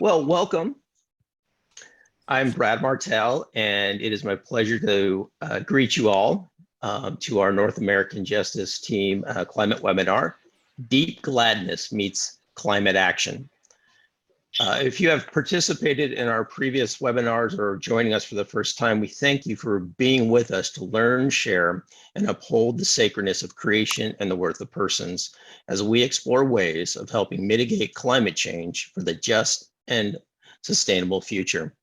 Well, welcome. I'm Brad Martell, and it is my pleasure to greet you all to our North American Justice Team climate webinar, Deep Gladness Meets Climate Action. If you have participated in our previous webinars or joining us for the first time, we thank you for being with us to learn, share, and uphold the sacredness of creation and the worth of persons as we explore ways of helping mitigate climate change for the just and sustainable future.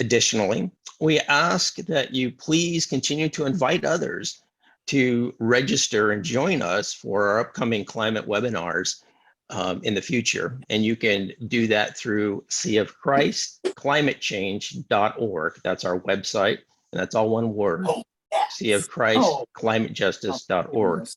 Additionally, we ask that you please continue to invite others to register and join us for our upcoming climate webinars in the future. And you can do that through Sea of Christ, climatechange.org. That's our website, and that's all one word, Sea of Christ, climatejustice.org.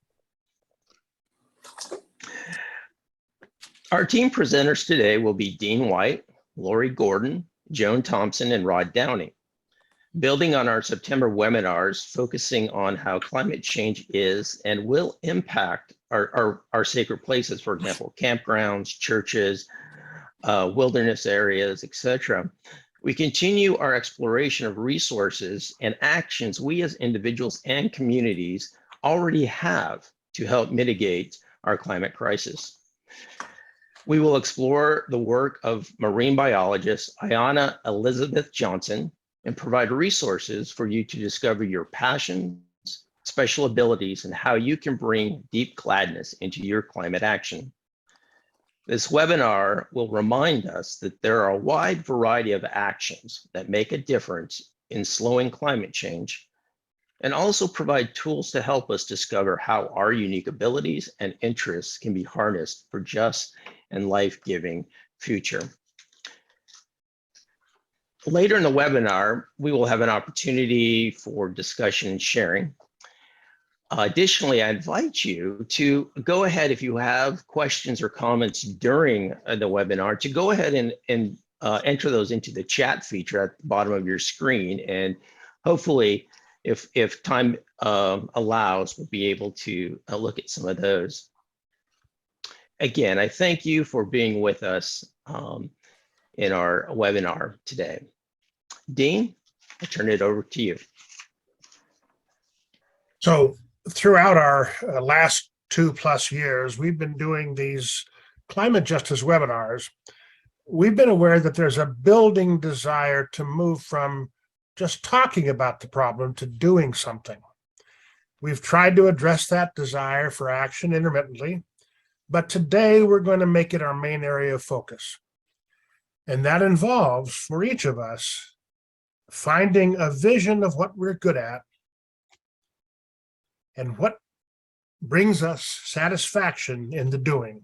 Our team presenters today will be Dean White, Lori Gordon, Joan Thompson, and Rod Downey. Building on our September webinars, focusing on how climate change is and will impact our sacred places, for example, campgrounds, churches, wilderness areas, etc. We continue our exploration of resources and actions we as individuals and communities already have to help mitigate our climate crisis. We will explore the work of marine biologist Ayanna Elizabeth Johnson and provide resources for you to discover your passions, special abilities, and how you can bring deep gladness into your climate action. This webinar will remind us that there are a wide variety of actions that make a difference in slowing climate change, and also provide tools to help us discover how our unique abilities and interests can be harnessed for just and life-giving future. Later in the webinar, we will have an opportunity for discussion and sharing. Additionally, I invite you to go ahead, if you have questions or comments during the webinar, to go ahead and enter those into the chat feature at the bottom of your screen. And hopefully, if time allows, we'll be able to look at some of those. Again, I thank you for being with us in our webinar today. Dean, I turn it over to you. So throughout our last 2+ years, we've been doing these climate justice webinars. We've been aware that there's a building desire to move from just talking about the problem to doing something. We've tried to address that desire for action intermittently, but today we're going to make it our main area of focus. And that involves, for each of us, finding a vision of what we're good at and what brings us satisfaction in the doing,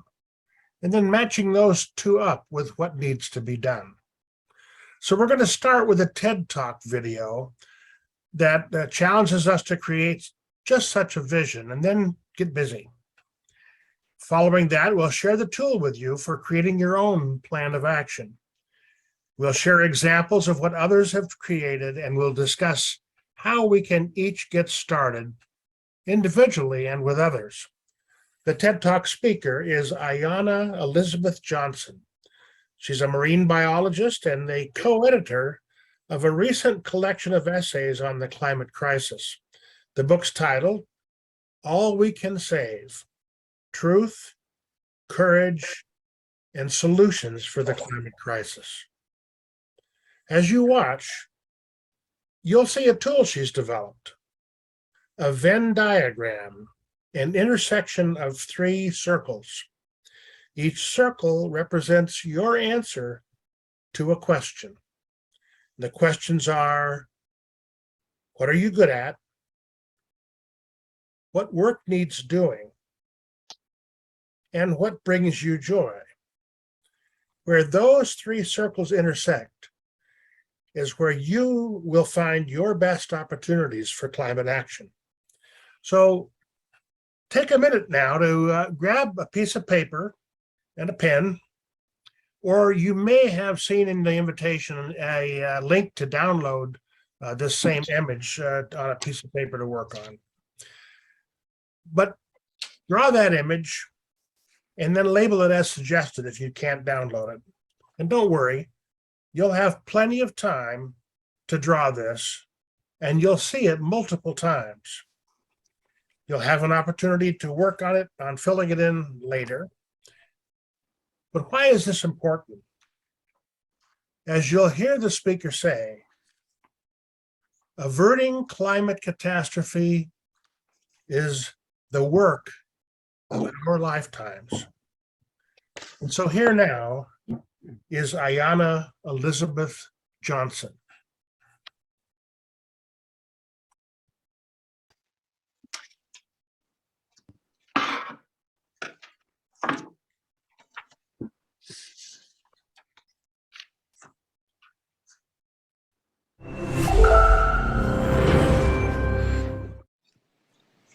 and then matching those two up with what needs to be done. So we're going to start with a TED Talk video that challenges us to create just such a vision and then get busy. Following that, we'll share the tool with you for creating your own plan of action. We'll share examples of what others have created, and we'll discuss how we can each get started individually and with others. The TED Talk speaker is Ayanna Elizabeth Johnson. She's a marine biologist and the co-editor of a recent collection of essays on the climate crisis. The book's title, All We Can Save: Truth, Courage, and Solutions for the Climate Crisis. As you watch, you'll see a tool she's developed, a Venn diagram, an intersection of 3 circles. Each circle represents your answer to a question. The questions are, what are you good at? What work needs doing? And what brings you joy? Where those 3 circles intersect is where you will find your best opportunities for climate action. So take a minute now to grab a piece of paper and a pen, or you may have seen in the invitation a link to download this same image on a piece of paper to work on. But draw that image and then label it as suggested if you can't download it. And don't worry, you'll have plenty of time to draw this, and you'll see it multiple times. You'll have an opportunity to work on it, on filling it in later. But why is this important? As you'll hear the speaker say, averting climate catastrophe is the work of our lifetimes. And so here now is Ayanna Elizabeth Johnson.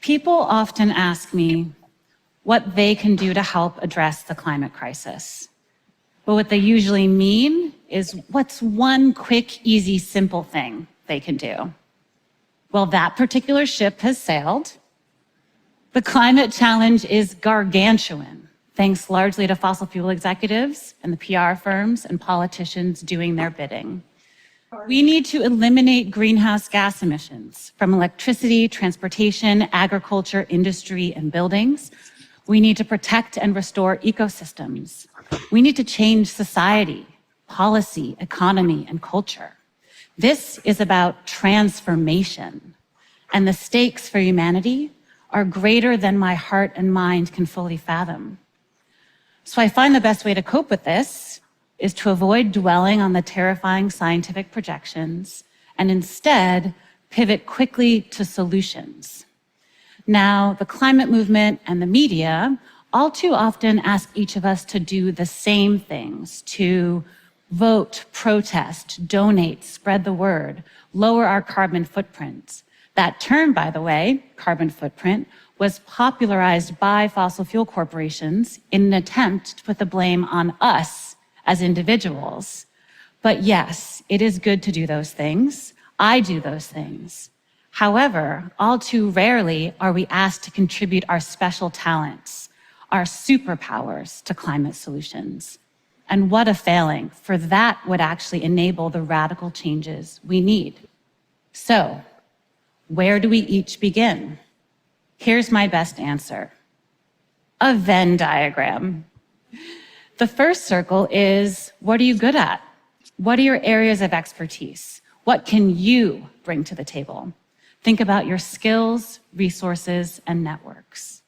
People often ask me what they can do to help address the climate crisis. But what they usually mean is what's one quick, easy, simple thing they can do? Well, that particular ship has sailed. The climate challenge is gargantuan, thanks largely to fossil fuel executives and the PR firms and politicians doing their bidding. We need to eliminate greenhouse gas emissions from electricity, transportation, agriculture, industry, and buildings. We need to protect and restore ecosystems. We need to change society, policy, economy, and culture. This is about transformation, and the stakes for humanity are greater than my heart and mind can fully fathom. So I find the best way to cope with this is to avoid dwelling on the terrifying scientific projections and instead pivot quickly to solutions. Now, the climate movement and the media all too often ask each of us to do the same things, to vote, protest, donate, spread the word, lower our carbon footprint. That term, by the way, carbon footprint, was popularized by fossil fuel corporations in an attempt to put the blame on us as individuals. But yes, it is good to do those things. I do those things. However, all too rarely are we asked to contribute our special talents, our superpowers to climate solutions. And what a failing, for that would actually enable the radical changes we need. So, where do we each begin? Here's my best answer. A Venn diagram. The first circle is, what are you good at? What are your areas of expertise? What can you bring to the table? Think about your skills, resources, and networks.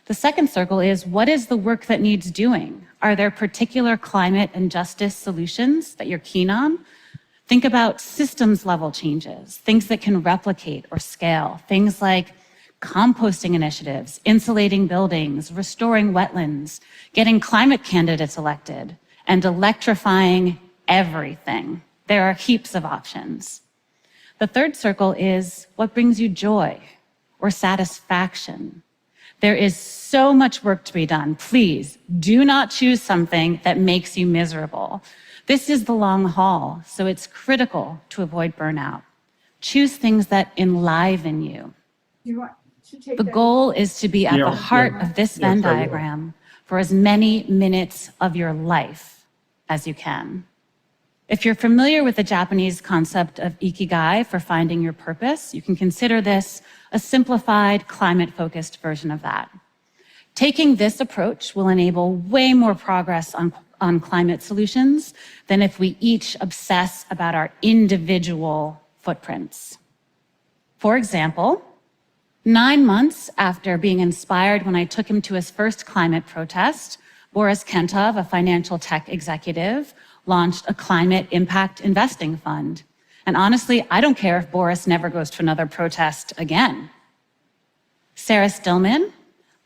The second circle is, what is the work that needs doing? Are there particular climate and justice solutions that you're keen on? Think about systems level changes, things that can replicate or scale, things like composting initiatives, insulating buildings, restoring wetlands, getting climate candidates elected, and electrifying everything. There are heaps of options. The third circle is, what brings you joy or satisfaction? There is so much work to be done. Please do not choose something that makes you miserable. This is the long haul, so it's critical to avoid burnout. Choose things that enliven you. The goal is to be at the heart of this Venn diagram for as many minutes of your life as you can. If you're familiar with the Japanese concept of ikigai for finding your purpose, you can consider this a simplified, climate-focused version of that. Taking this approach will enable way more progress on climate solutions than if we each obsess about our individual footprints. For example, 9 months after being inspired when I took him to his first climate protest, Boris Kentov, a financial tech executive, launched a climate impact investing fund. And honestly, I don't care if Boris never goes to another protest again. Sarah Stillman,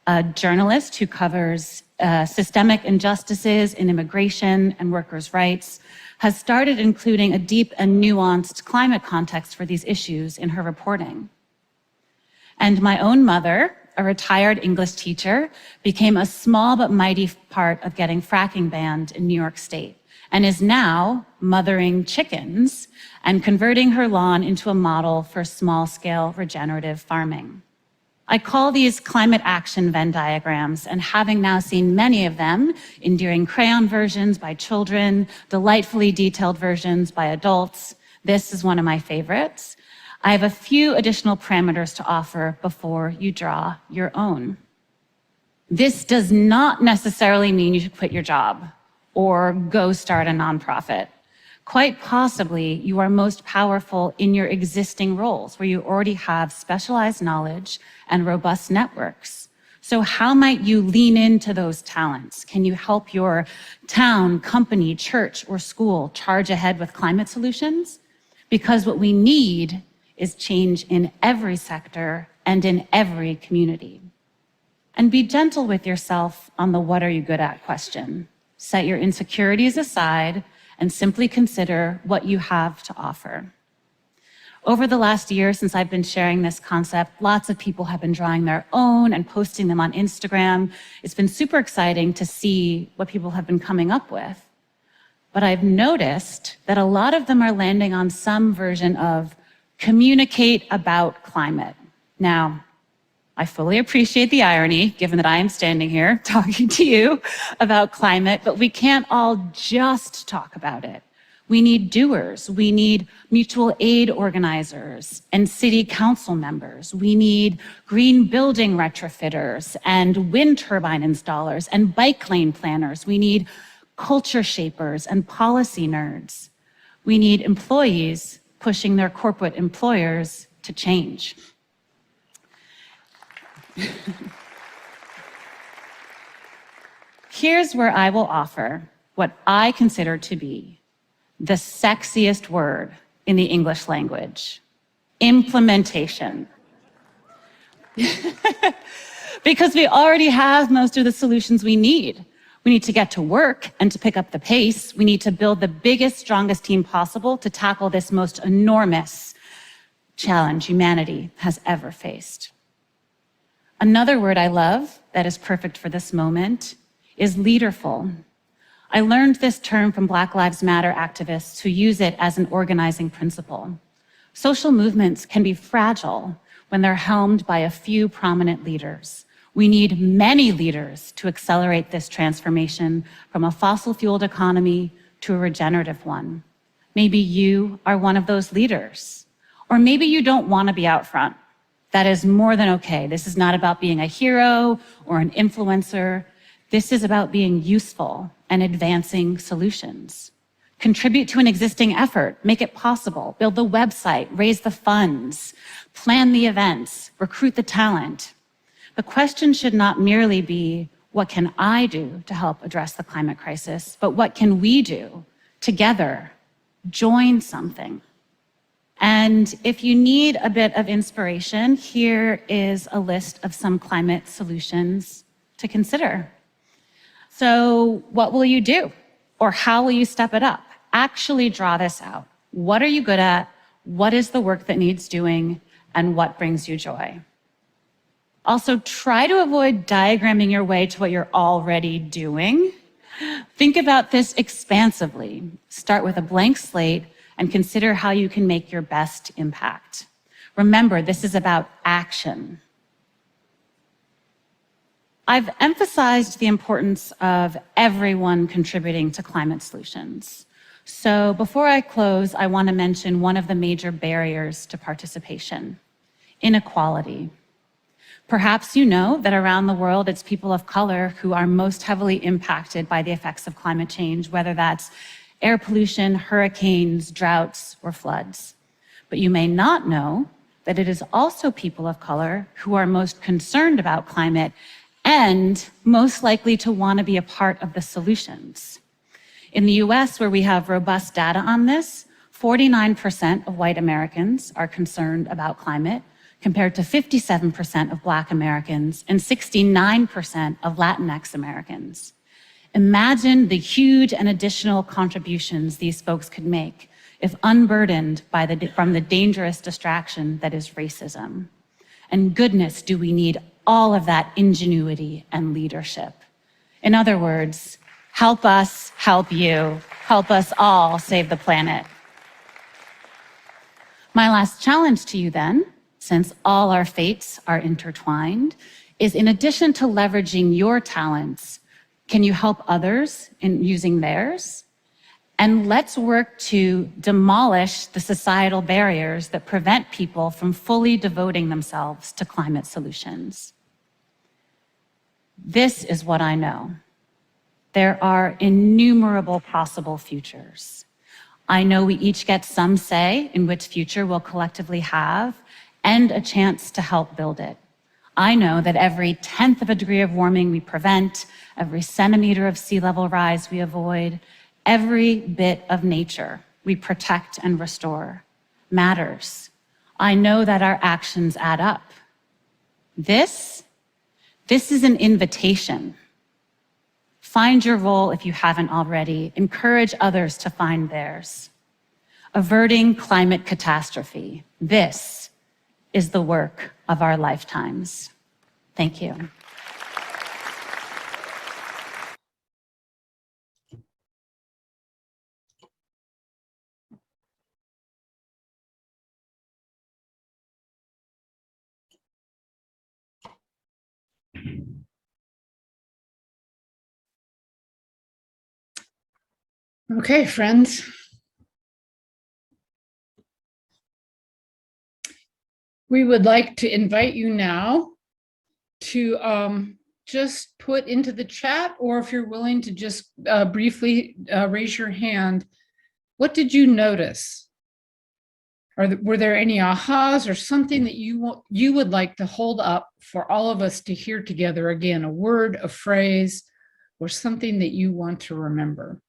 a journalist who covers systemic injustices in immigration and workers' rights, has started including a deep and nuanced climate context for these issues in her reporting. And my own mother, a retired English teacher, became a small but mighty part of getting fracking banned in New York State, and is now mothering chickens and converting her lawn into a model for small-scale regenerative farming. I call these climate action Venn diagrams, and having now seen many of them, endearing crayon versions by children, delightfully detailed versions by adults, this is one of my favorites. I have a few additional parameters to offer before you draw your own. This does not necessarily mean you should quit your job or go start a nonprofit. Quite possibly, you are most powerful in your existing roles where you already have specialized knowledge and robust networks. So how might you lean into those talents? Can you help your town, company, church, or school charge ahead with climate solutions? Because what we need is change in every sector and in every community. And be gentle with yourself on the "what are you good at" question. Set your insecurities aside and simply consider what you have to offer. Over the last year since I've been sharing this concept, lots of people have been drawing their own and posting them on Instagram. It's been super exciting to see what people have been coming up with. But I've noticed that a lot of them are landing on some version of communicate about climate. Now, I fully appreciate the irony, given that I am standing here talking to you about climate, but we can't all just talk about it. We need doers. We need mutual aid organizers and city council members. We need green building retrofitters and wind turbine installers and bike lane planners. We need culture shapers and policy nerds. We need employees pushing their corporate employers to change. Here's where I will offer what I consider to be the sexiest word in the English language: implementation. Because we already have most of the solutions we need. We need to get to work and to pick up the pace. We need to build the biggest, strongest team possible to tackle this most enormous challenge humanity has ever faced. Another word I love that is perfect for this moment is leaderful. I learned this term from Black Lives Matter activists who use it as an organizing principle. Social movements can be fragile when they're helmed by a few prominent leaders. We need many leaders to accelerate this transformation from a fossil-fueled economy to a regenerative one. Maybe you are one of those leaders, or maybe you don't want to be out front. That is more than okay. This is not about being a hero or an influencer. This is about being useful and advancing solutions. Contribute to an existing effort, make it possible, build the website, raise the funds, plan the events, recruit the talent. The question should not merely be, what can I do to help address the climate crisis, but what can we do together? Join something. And if you need a bit of inspiration, here is a list of some climate solutions to consider. So what will you do? Or how will you step it up? Actually draw this out. What are you good at? What is the work that needs doing? And what brings you joy? Also, try to avoid diagramming your way to what you're already doing. Think about this expansively. Start with a blank slate and consider how you can make your best impact. Remember, this is about action. I've emphasized the importance of everyone contributing to climate solutions. So before I close, I want to mention one of the major barriers to participation: inequality. Perhaps you know that around the world, it's people of color who are most heavily impacted by the effects of climate change, whether that's air pollution, hurricanes, droughts, or floods. But you may not know that it is also people of color who are most concerned about climate and most likely to want to be a part of the solutions. In the US, where we have robust data on this, 49% of white Americans are concerned about climate, compared to 57% of Black Americans and 69% of Latinx Americans. Imagine the huge and additional contributions these folks could make if unburdened from the dangerous distraction that is racism. And goodness, do we need all of that ingenuity and leadership. In other words, help us help you. Help us all save the planet. My last challenge to you then since all our fates are intertwined, is in addition to leveraging your talents, can you help others in using theirs? And let's work to demolish the societal barriers that prevent people from fully devoting themselves to climate solutions. This is what I know. There are innumerable possible futures. I know we each get some say in which future we'll collectively have and a chance to help build it. I know that every 10th of a degree of warming we prevent, every centimeter of sea level rise we avoid, every bit of nature we protect and restore matters. I know that our actions add up. This is an invitation. Find your role if you haven't already. Encourage others to find theirs. Averting climate catastrophe. This is the work of our lifetimes. Thank you. Okay, friends. We would like to invite you now to just put into the chat, or if you're willing to just briefly raise your hand, what did you notice? Were there any ahas or something that you would like to hold up for all of us to hear together? Again, a word, a phrase, or something that you want to remember.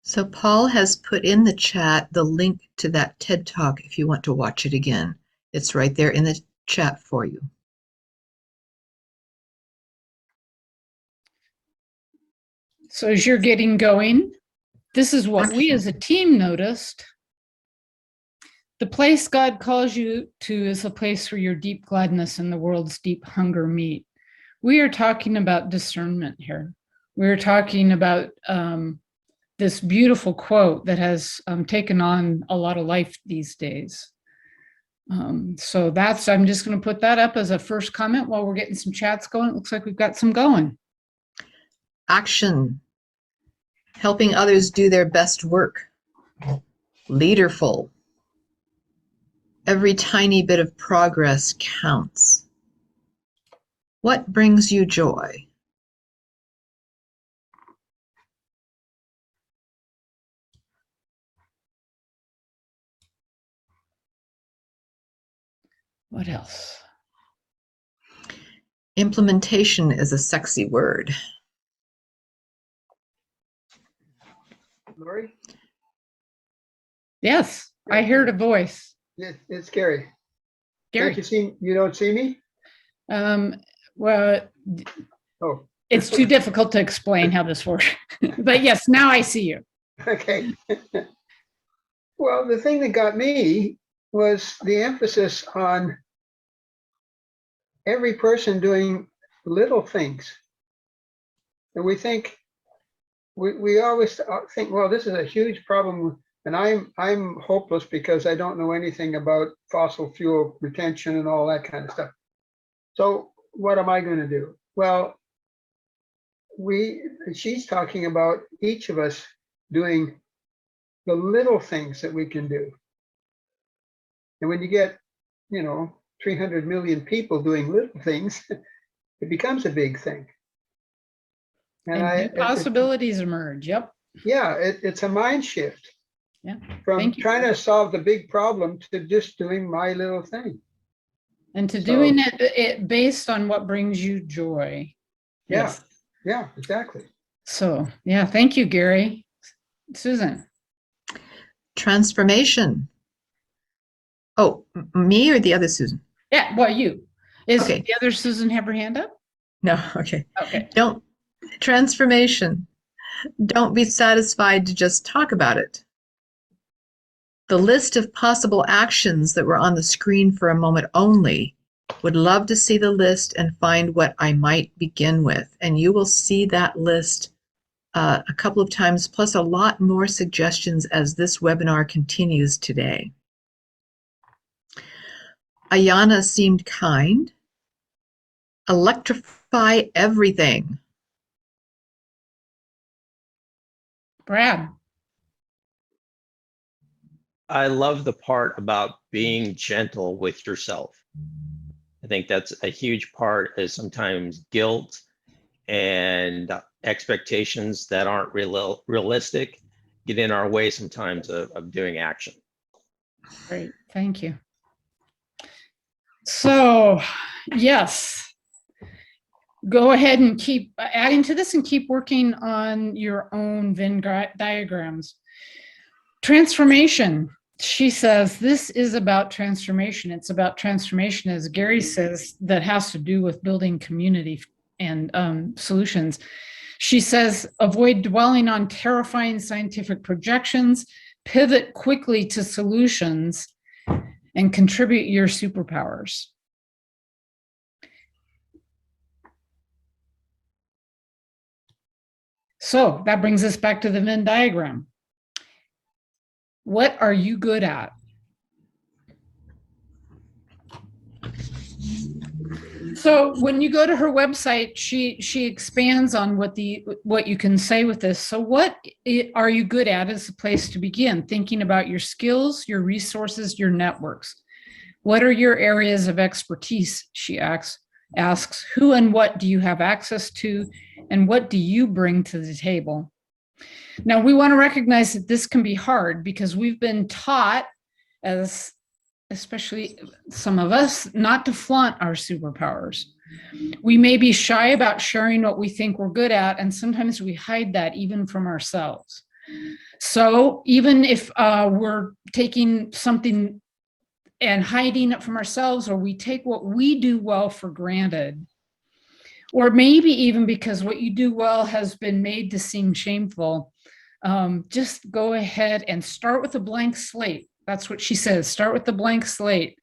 So Paul has put in the chat the link to that TED Talk if you want to watch it again. It's right there in the chat for you. So as you're getting going, this is what we as a team noticed. The place God calls you to is a place where your deep gladness and the world's deep hunger meet. We are talking about discernment here. We're talking about this beautiful quote that has taken on a lot of life these days. So I'm just going to put that up as a first comment while we're getting some chats going. It looks like we've got some going. Action. Helping others do their best work. Leaderful. Every tiny bit of progress counts. What brings you joy? What else? Implementation is a sexy word. Lori? Yes, I heard a voice. It's Gary. Gary. You don't see me? Well, Oh. it's too difficult to explain how this works. But yes, now I see you. Okay. Well, the thing that got me was the emphasis on every person doing little things. And we think, we always think, well, this is a huge problem, and I'm hopeless because I don't know anything about fossil fuel retention and all that kind of stuff. So what am I going to do? Well, she's talking about each of us doing the little things that we can do. And when you get, 300 million people doing little things, it becomes a big thing. And possibilities emerge. Yep. Yeah, it's a mind shift. Yeah. From trying to solve the big problem to just doing my little thing. And to doing it based on what brings you joy. Yeah. Yes. Yeah, exactly. So, yeah, thank you, Gary. Susan. Transformation. Oh, me or the other Susan? Yeah, well, you. Okay. The other Susan have her hand up? No, okay. Okay. Transformation. Don't be satisfied to just talk about it. The list of possible actions that were on the screen for a moment only, would love to see the list and find what I might begin with. And you will see that list a couple of times, plus a lot more suggestions as this webinar continues today. Ayana seemed kind. Electrify everything. Brad. I love the part about being gentle with yourself. I think that's a huge part, is sometimes guilt and expectations that aren't realistic get in our way sometimes of doing action. Great, thank you. So, yes, go ahead and keep adding to this and keep working on your own Venn diagrams. Transformation. She says this is about transformation. It's about transformation, as Gary says, that has to do with building community and solutions. She says, avoid dwelling on terrifying scientific projections, pivot quickly to solutions, and contribute your superpowers. So that brings us back to the Venn diagram. What are you good at? So when you go to her website, she expands on what you can say with this. So what are you good at is a place to begin, thinking about your skills, your resources, your networks. What are your areas of expertise, she asks. Who and what do you have access to, and what do you bring to the table? Now, we want to recognize that this can be hard because we've been taught, as especially some of us, not to flaunt our superpowers. We may be shy about sharing what we think we're good at, and sometimes we hide that even from ourselves. So even if we're taking something and hiding it from ourselves, or we take what we do well for granted, or maybe even because what you do well has been made to seem shameful, just go ahead and start with a blank slate. That's what she says, start with the blank slate.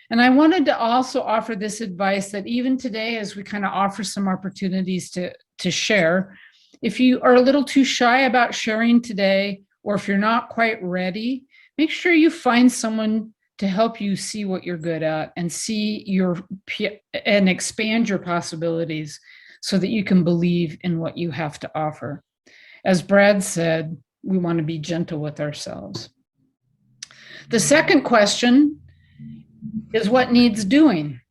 And I wanted to also offer this advice that even today, as we kind of offer some opportunities to share, if you are a little too shy about sharing today, or if you're not quite ready, make sure you find someone to help you see what you're good at and and expand your possibilities so that you can believe in what you have to offer. As Brad said, we want to be gentle with ourselves. The second question is what needs doing?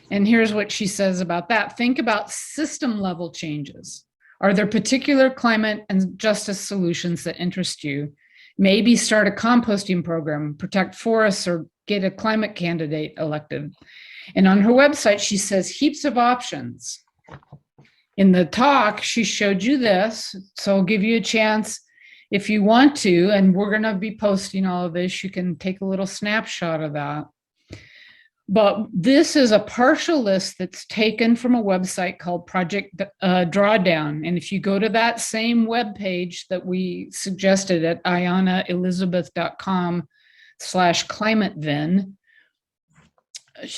And here's what she says about that. Think about system level changes. Are there particular climate and justice solutions that interest you? Maybe start a composting program, protect forests, or get a climate candidate elected. And on her website, she says heaps of options. In the talk, she showed you this, so I'll give you a chance if you want to, and we're going to be posting all of this. You can take a little snapshot of that. But this is a partial list that's taken from a website called Project Drawdown. And if you go to that same webpage that we suggested at ayanaelizabeth.com/climateven,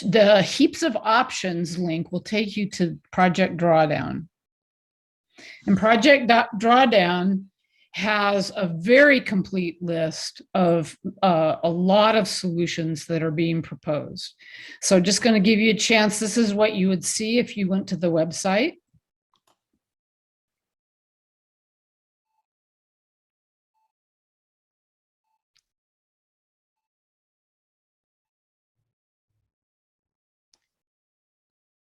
the heaps of options link will take you to Project Drawdown. And Project Drawdown has a very complete list of a lot of solutions that are being proposed. So just going to give you a chance. This is what you would see if you went to the website.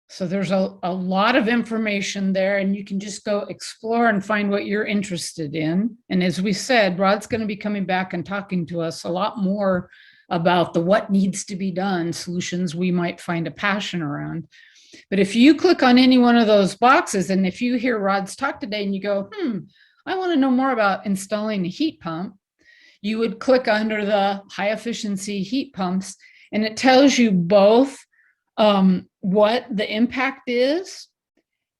So there's a lot of information there, and you can just go explore and find what you're interested in. And as we said, Rod's going to be coming back and talking to us a lot more about the what needs to be done, solutions we might find a passion around. But if you click on any one of those boxes, and if you hear Rod's talk today and you go, I want to know more about installing a heat pump, you would click under the high efficiency heat pumps, and it tells you both what the impact is,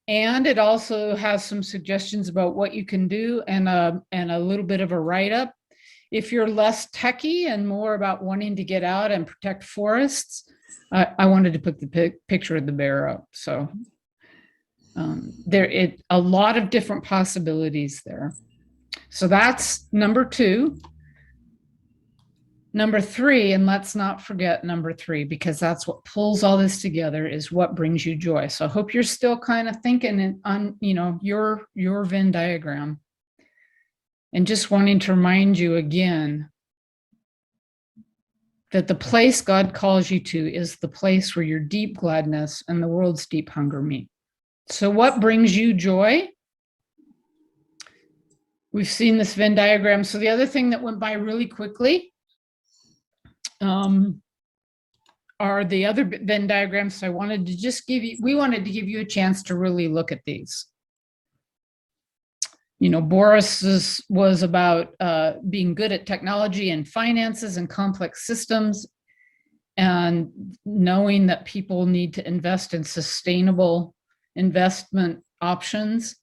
and it also has some suggestions about what you can do, and a little bit of a write-up. If you're less techie and more about wanting to get out and protect forests, I wanted to put the picture of the bear up. So A lot of different possibilities there. So that's number 2. Number 3, and let's not forget number 3, because that's what pulls all this together, is what brings you joy. So I hope you're still kind of thinking on, your Venn diagram, and just wanting to remind you again that the place God calls you to is the place where your deep gladness and the world's deep hunger meet. So what brings you joy? We've seen this Venn diagram. So the other thing that went by really quickly are the other Venn diagrams. So I wanted to just we wanted to give you a chance to really look at these. Boris's was about being good at technology and finances and complex systems, and knowing that people need to invest in sustainable investment options.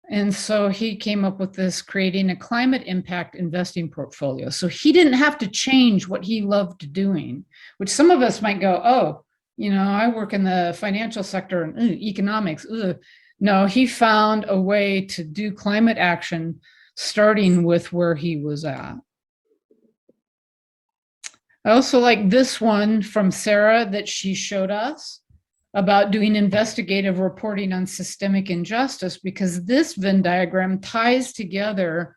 And so he came up with this, creating a climate impact investing portfolio. So he didn't have to change what he loved doing, which some of us might go, oh, I work in the financial sector and economics. No, he found a way to do climate action, starting with where he was at. I also like this one from Sarah that she showed us about doing investigative reporting on systemic injustice, because this Venn diagram ties together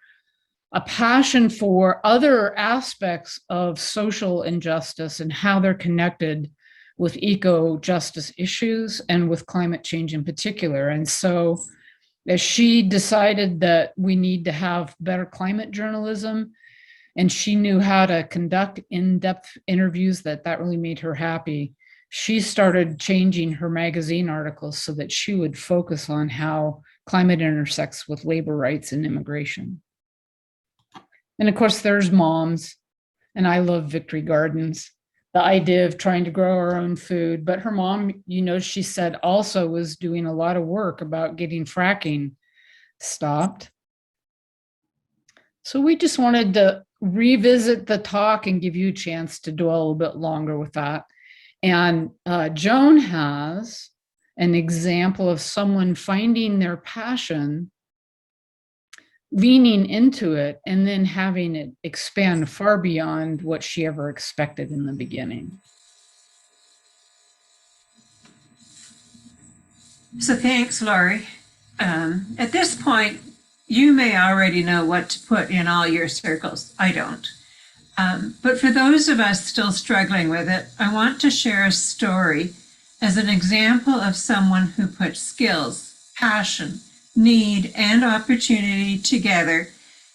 a passion for other aspects of social injustice and how they're connected with eco-justice issues and with climate change in particular. And so as she decided that we need to have better climate journalism, and she knew how to conduct in-depth interviews, that really made her happy, she started changing her magazine articles so that she would focus on how climate intersects with labor rights and immigration. And of course, there's moms, and I love Victory Gardens, the idea of trying to grow our own food. But her mom, she said also was doing a lot of work about getting fracking stopped. So we just wanted to revisit the talk and give you a chance to dwell a little bit longer with that. And Joan has an example of someone finding their passion, leaning into it, and then having it expand far beyond what she ever expected in the beginning. So thanks, Laurie. At this point, you may already know what to put in all your circles. I don't. But for those of us still struggling with it, I want to share a story as an example of someone who put skills, passion, need, and opportunity together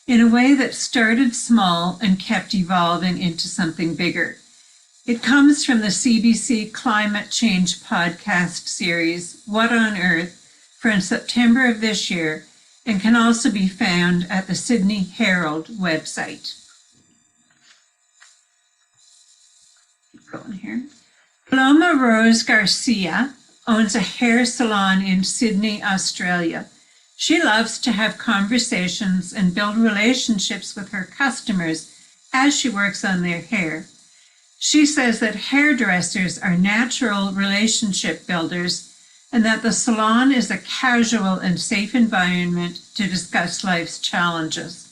in a way that started small and kept evolving into something bigger. It comes from the CBC Climate Change podcast series, What on Earth, from September of this year, and can also be found at the Sydney Herald website. Going here. Paloma Rose Garcia owns a hair salon in Sydney, Australia. She loves to have conversations and build relationships with her customers as she works on their hair. She says that hairdressers are natural relationship builders and that the salon is a casual and safe environment to discuss life's challenges.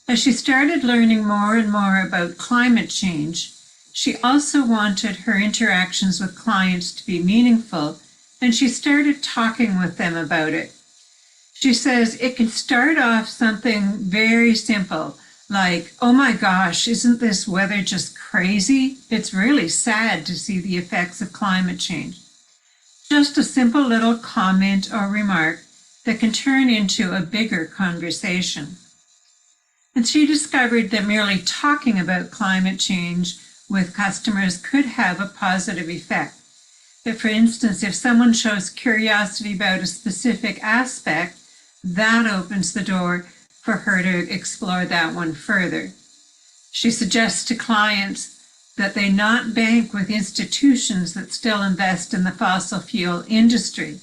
As she started learning more and more about climate change, she also wanted her interactions with clients to be meaningful, and she started talking with them about it. She says it can start off something very simple, like, oh my gosh, isn't this weather just crazy? It's really sad to see the effects of climate change. Just a simple little comment or remark that can turn into a bigger conversation. And she discovered that merely talking about climate change with customers could have a positive effect. That, for instance, if someone shows curiosity about a specific aspect, that opens the door for her to explore that one further. She suggests to clients that they not bank with institutions that still invest in the fossil fuel industry.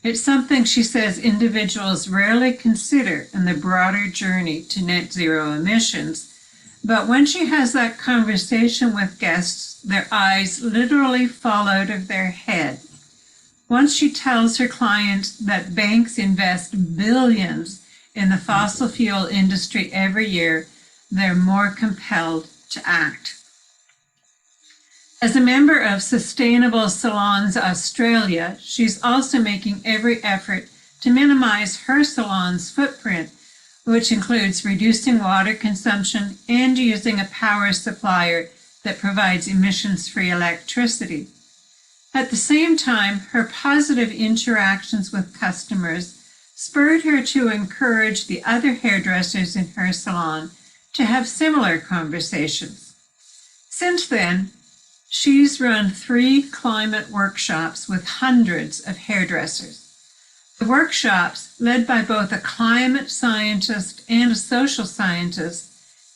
It's something she says individuals rarely consider in the broader journey to net zero emissions. But when she has that conversation with guests, their eyes literally fall out of their head. Once she tells her clients that banks invest billions in the fossil fuel industry every year, they're more compelled to act. As a member of Sustainable Salons Australia, she's also making every effort to minimize her salon's footprint, which includes reducing water consumption and using a power supplier that provides emissions-free electricity. At the same time, her positive interactions with customers spurred her to encourage the other hairdressers in her salon to have similar conversations. Since then, she's run 3 climate workshops with hundreds of hairdressers. The workshops, led by both a climate scientist and a social scientist,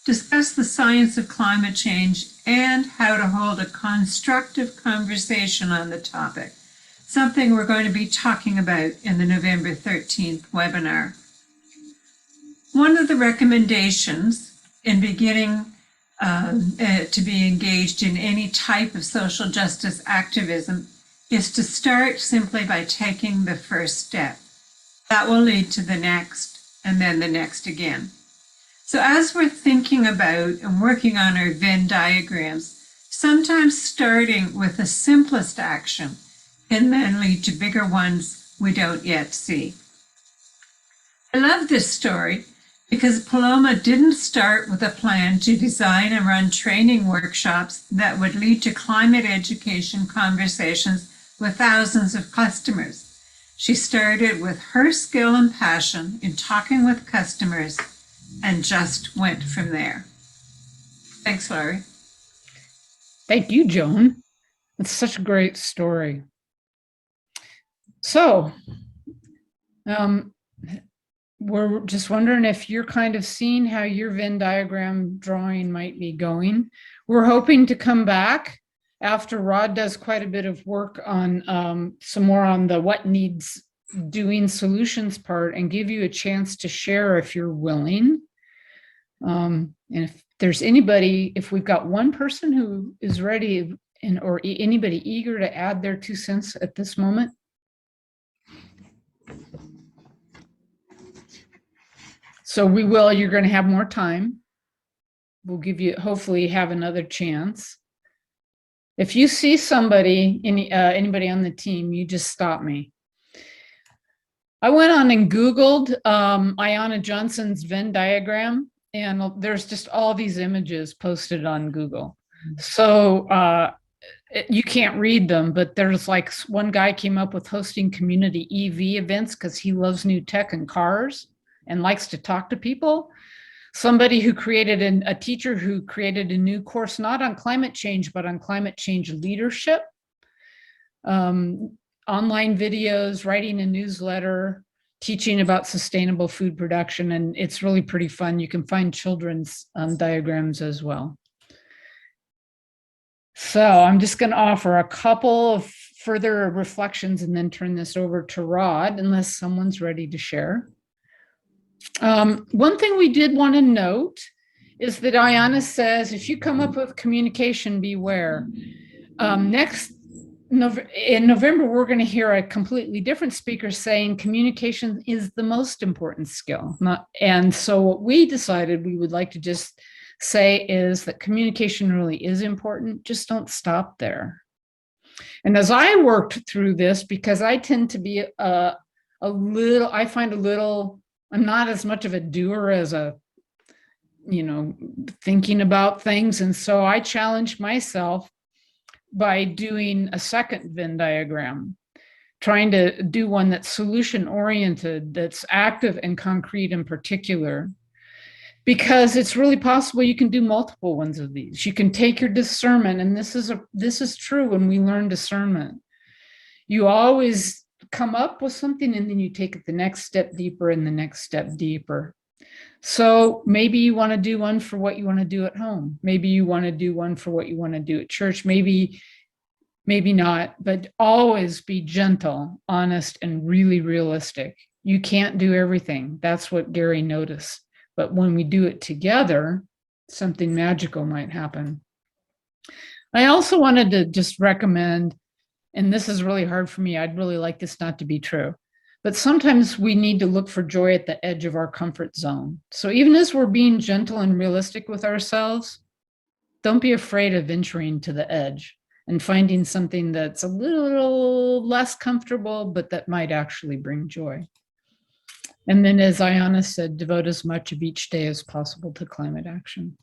discuss the science of climate change and how to hold a constructive conversation on the topic, something we're going to be talking about in the November 13th webinar. One of the recommendations in beginning to be engaged in any type of social justice activism is to start simply by taking the first step. That will lead to the next and then the next again. So as we're thinking about and working on our Venn diagrams, sometimes starting with the simplest action can then lead to bigger ones we don't yet see. I love this story because Paloma didn't start with a plan to design and run training workshops that would lead to climate education conversations with thousands of customers. She started with her skill and passion in talking with customers and just went from there. Thanks, Laurie. Thank you, Joan. It's such a great story. So, we're just wondering if you're kind of seeing how your Venn diagram drawing might be going. We're hoping to come back after Rod does quite a bit of work on some more on the what needs doing solutions part and give you a chance to share if you're willing. And if there's anybody, if we've got one person who is ready or anybody eager to add their 2 cents at this moment. So we will, you're going to have more time. We'll give you, hopefully have another chance. If you see somebody, anybody on the team, you just stop me. I went on and Googled Ayanna Johnson's Venn diagram, and there's just all these images posted on Google. So you can't read them, but there's like one guy came up with hosting community EV events because he loves new tech and cars and likes to talk to people. Somebody who created a teacher who created a new course, not on climate change, but on climate change leadership. Online videos, writing a newsletter, teaching about sustainable food production, and it's really pretty fun. You can find children's diagrams as well. So I'm just going to offer a couple of further reflections and then turn this over to Rod, unless someone's ready to share. One thing we did want to note is that Ayanna says, if you come up with communication, beware. In November, we're going to hear a completely different speaker saying communication is the most important skill. And so what we decided we would like to just say is that communication really is important. Just don't stop there. And as I worked through this, because I tend to be I'm not as much of a doer as thinking about things. And so I challenged myself by doing a second Venn diagram, trying to do one that's solution oriented, that's active and concrete in particular, because it's really possible you can do multiple ones of these. You can take your discernment, and this is true when we learn discernment. You always come up with something and then you take it the next step deeper and the next step deeper. So maybe you want to do one for what you want to do at home. Maybe you want to do one for what you want to do at church. Maybe not, but always be gentle, honest, and really realistic. You can't do everything. That's what Gary noticed. But when we do it together, something magical might happen. I also wanted to just recommend and this is really hard for me. I'd really like this not to be true. But sometimes we need to look for joy at the edge of our comfort zone. So even as we're being gentle and realistic with ourselves, don't be afraid of venturing to the edge and finding something that's a little less comfortable, but that might actually bring joy. And then, as Ayana said, devote as much of each day as possible to climate action.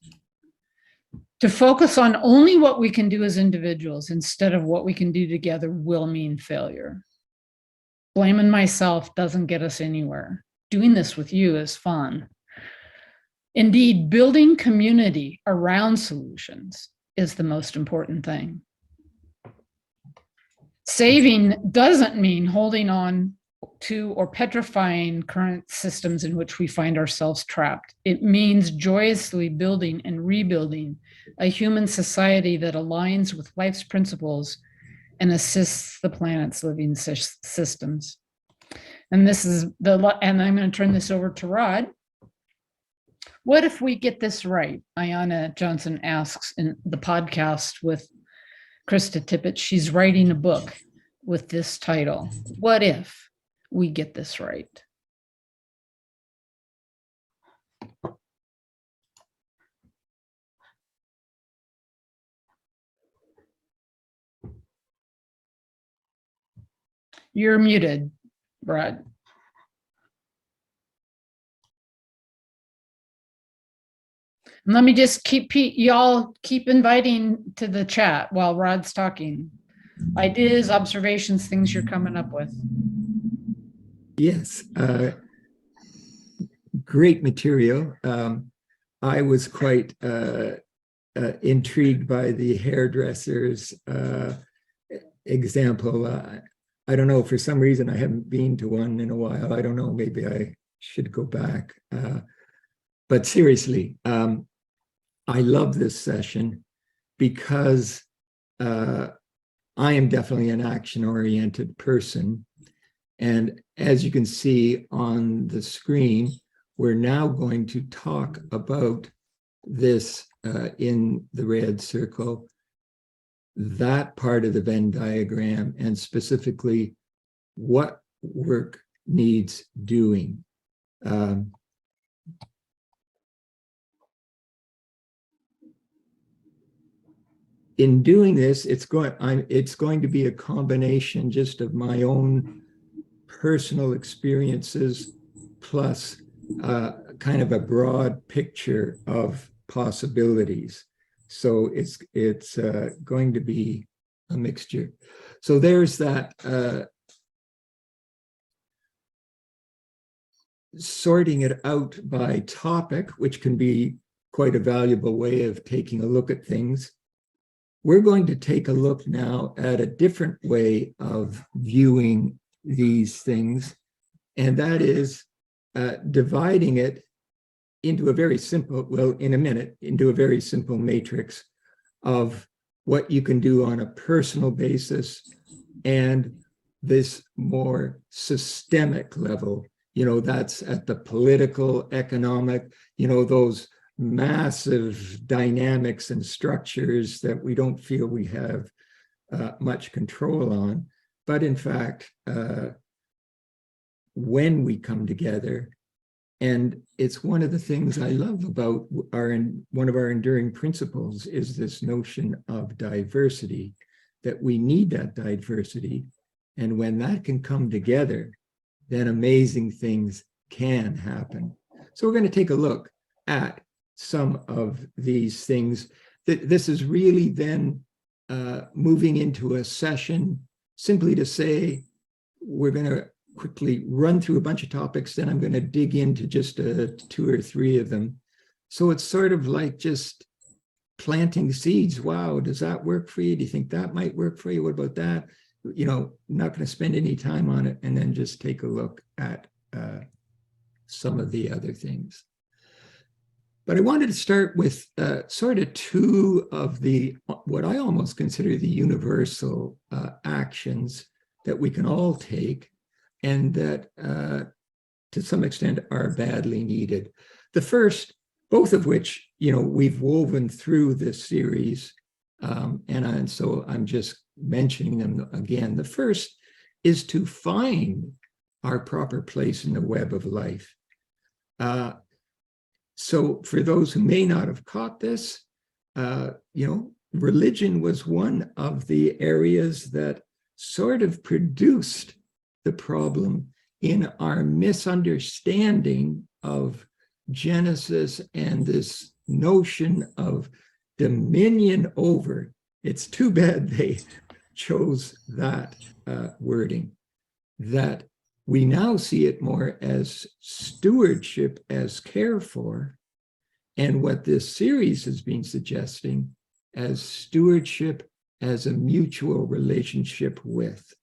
To focus on only what we can do as individuals instead of what we can do together will mean failure. Blaming myself doesn't get us anywhere. Doing this with you is fun. Indeed, building community around solutions is the most important thing. Saving doesn't mean holding on to or petrifying current systems in which we find ourselves trapped. It means joyously building and rebuilding a human society that aligns with life's principles and assists the planet's living systems. And this is and I'm going to turn this over to Rod. What if we get this right? Ayana Johnson asks in the podcast with Krista Tippett. She's writing a book with this title. What if we get this right? You're muted, Rod. And let me just y'all keep inviting to the chat while Rod's talking. Ideas, observations, things you're coming up with. Yes, great material. I was quite intrigued by the hairdresser's example. I don't know, for some reason I haven't been to one in a while. I don't know, maybe I should go back. But seriously, I love this session because I am definitely an action-oriented person. And as you can see on the screen, we're now going to talk about this in the red circle, that part of the Venn diagram, and specifically what work needs doing. In doing this, it's going to be a combination just of my own personal experiences plus kind of a broad picture of possibilities. So it's going to be a mixture. So there's that sorting it out by topic, which can be quite a valuable way of taking a look at things. We're going to take a look now at a different way of viewing these things, and that is dividing it into a very simple, well, in a minute, into a very simple matrix of what you can do on a personal basis and this more systemic level. You know, that's at the political, economic, you know, those massive dynamics and structures that we don't feel we have much control on. But in fact, when we come together, and it's one of the things I love about one of our enduring principles is this notion of diversity, that we need that diversity. And when that can come together, then amazing things can happen. So we're going to take a look at some of these things. This is really then moving into a session simply to say, we're going to quickly run through a bunch of topics, then I'm going to dig into just 2 or 3 of them. So it's sort of like just planting seeds. Wow, does that work for you? Do you think that might work for you? What about that? You know, not going to spend any time on it, and then just take a look at some of the other things. But I wanted to start with sort of 2 of the, what I almost consider the universal actions that we can all take and that to some extent are badly needed. The first, both of which, you know, we've woven through this series, And so I'm just mentioning them again. The first is to find our proper place in the web of life. So for those who may not have caught this, religion was one of the areas that sort of produced the problem in our misunderstanding of Genesis and this notion of dominion over. It's too bad they chose that wording, that we now see it more as stewardship, as care for, and what this series has been suggesting as stewardship as a mutual relationship with.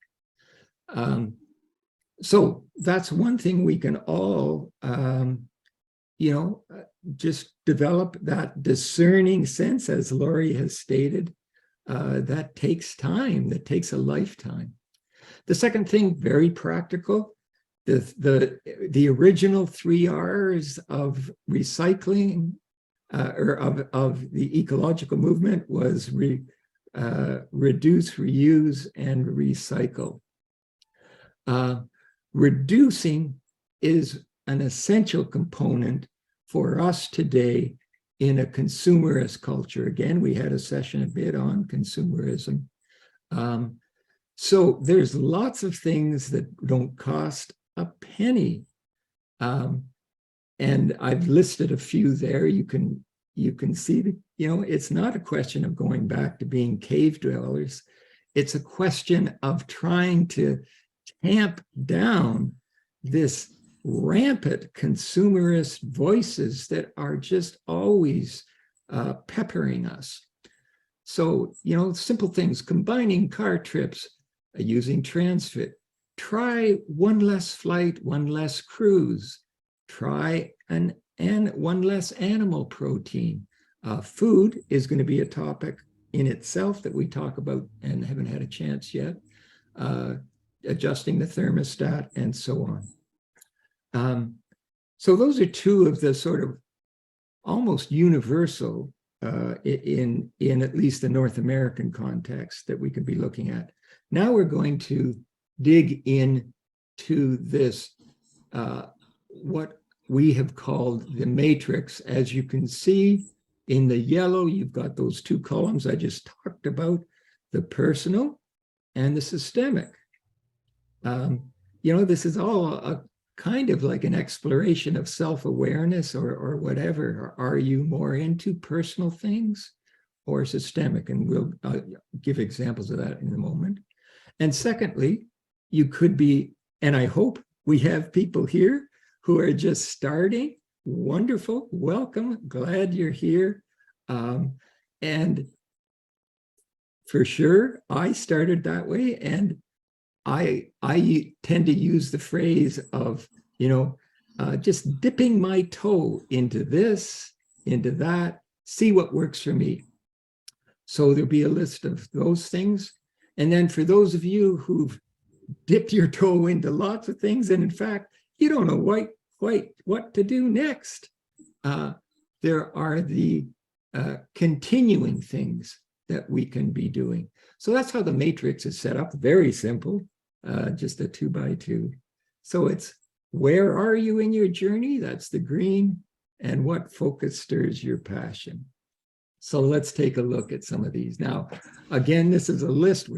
So that's one thing we can all, just develop that discerning sense, as Laurie has stated, that takes time, that takes a lifetime. The second thing, very practical, the original 3 R's of recycling, or of the ecological movement was reduce, reuse, and recycle. Reducing is an essential component for us today in a consumerist culture. Again, we had a session a bit on consumerism. So there's lots of things that don't cost a penny. And I've listed a few there. You can see that, it's not a question of going back to being cave dwellers. It's a question of trying to tamp down this rampant consumerist voices that are just always peppering us. So, simple things, combining car trips, using Transfit, try one less flight, one less cruise, try one less animal protein. Food is going to be a topic in itself that we talk about and haven't had a chance yet. Adjusting the thermostat and so on. So those are 2 of the sort of almost universal in at least the North American context that we could be looking at. Now we're going to dig into this, what we have called the matrix. As you can see in the yellow, you've got those 2 columns I just talked about, the personal and the systemic. This is all a kind of like an exploration of self-awareness or whatever. Are you more into personal things or systemic? And we'll give examples of that in a moment. And secondly, you could be, and I hope we have people here who are just starting. Wonderful, welcome, glad you're here. And for sure, I started that way, and I tend to use the phrase of, just dipping my toe into this, into that, see what works for me. So there'll be a list of those things. And then for those of you who've dipped your toe into lots of things, and in fact, you don't know quite what to do next, there are the continuing things that we can be doing. So that's how the matrix is set up. Very simple, just a 2x2. So it's, where are you in your journey? That's the green. And what focus stirs your passion? So let's take a look at some of these. Now, again, this is a list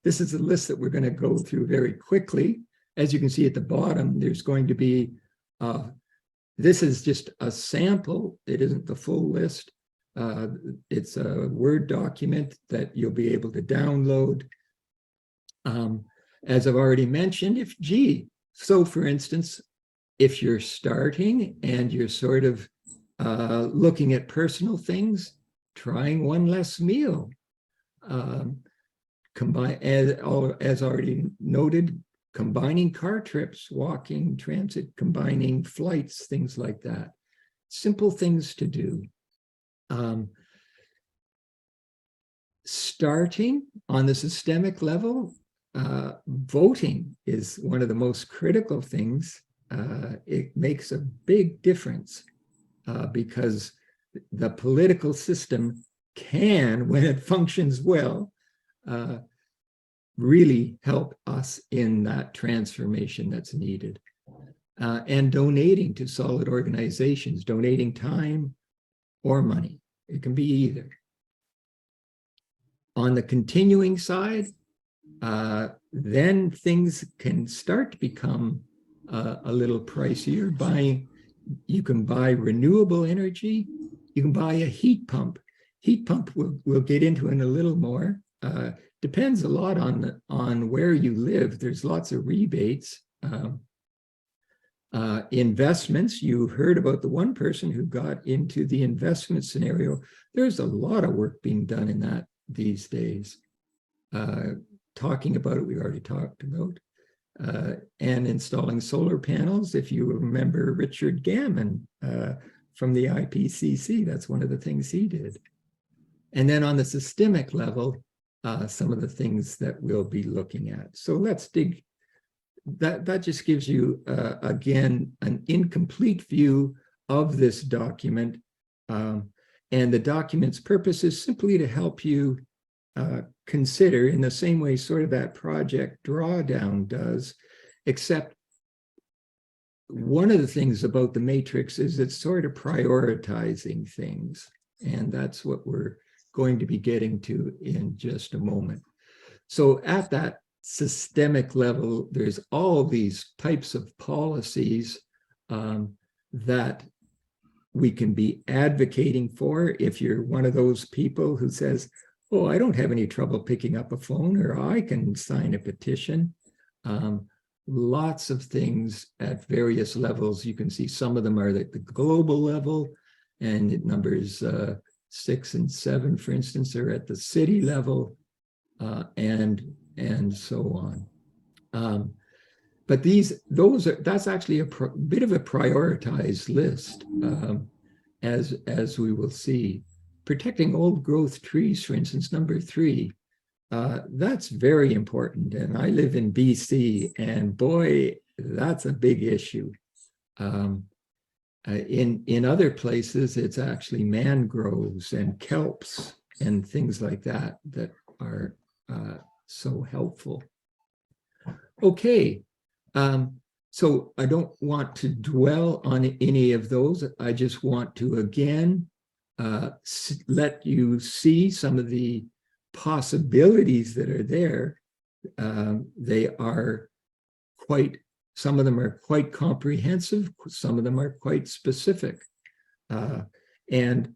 this is a list that we're going to go through very quickly. As you can see at the bottom, there's going to be, this is just a sample. It isn't the full list. It's a Word document that you'll be able to download. As I've already mentioned, so for instance, if you're starting and you're sort of looking at personal things, trying one less meal, as already noted, combining car trips, walking, transit, combining flights, things like that. Simple things to do. Starting on the systemic level, voting is one of the most critical things. It makes a big difference because the political system can, when it functions well, really help us in that transformation that's needed. And donating to solid organizations, donating time or money. It can be either. On the continuing side, then things can start to become a little pricier. You can buy renewable energy. You can buy a heat pump. Heat pump we'll get into in a little more. Depends a lot on where you live. There's lots of rebates. Investments, you heard about the one person who got into the investment scenario. There's a lot of work being done in that these days. Talking about it, we already talked about. And installing solar panels, if you remember Richard Gammon from the IPCC, that's one of the things he did. And then on the systemic level, some of the things that we'll be looking at. So let's dig. That just gives you, again, an incomplete view of this document. And the document's purpose is simply to help you consider, in the same way sort of that project drawdown does, except one of the things about the matrix is it's sort of prioritizing things. And that's what we're going to be getting to in just a moment. So at that systemic level, there's all these types of policies that we can be advocating for. If you're one of those people who says, oh, I don't have any trouble picking up a phone, or I can sign a petition. Lots of things at various levels. You can see some of them are at the global level, and numbers 6 and 7, for instance, are at the city level, and so on. But that's actually a bit of a prioritized list, as we will see. Protecting old growth trees, for instance, number 3, that's very important. And I live in BC, and boy, that's a big issue. In other places, it's actually mangroves and kelps and things like that that are so helpful. Okay, so I don't want to dwell on any of those. I just want to, again, let you see some of the possibilities that are there. They are some of them are quite comprehensive, some of them are quite specific. And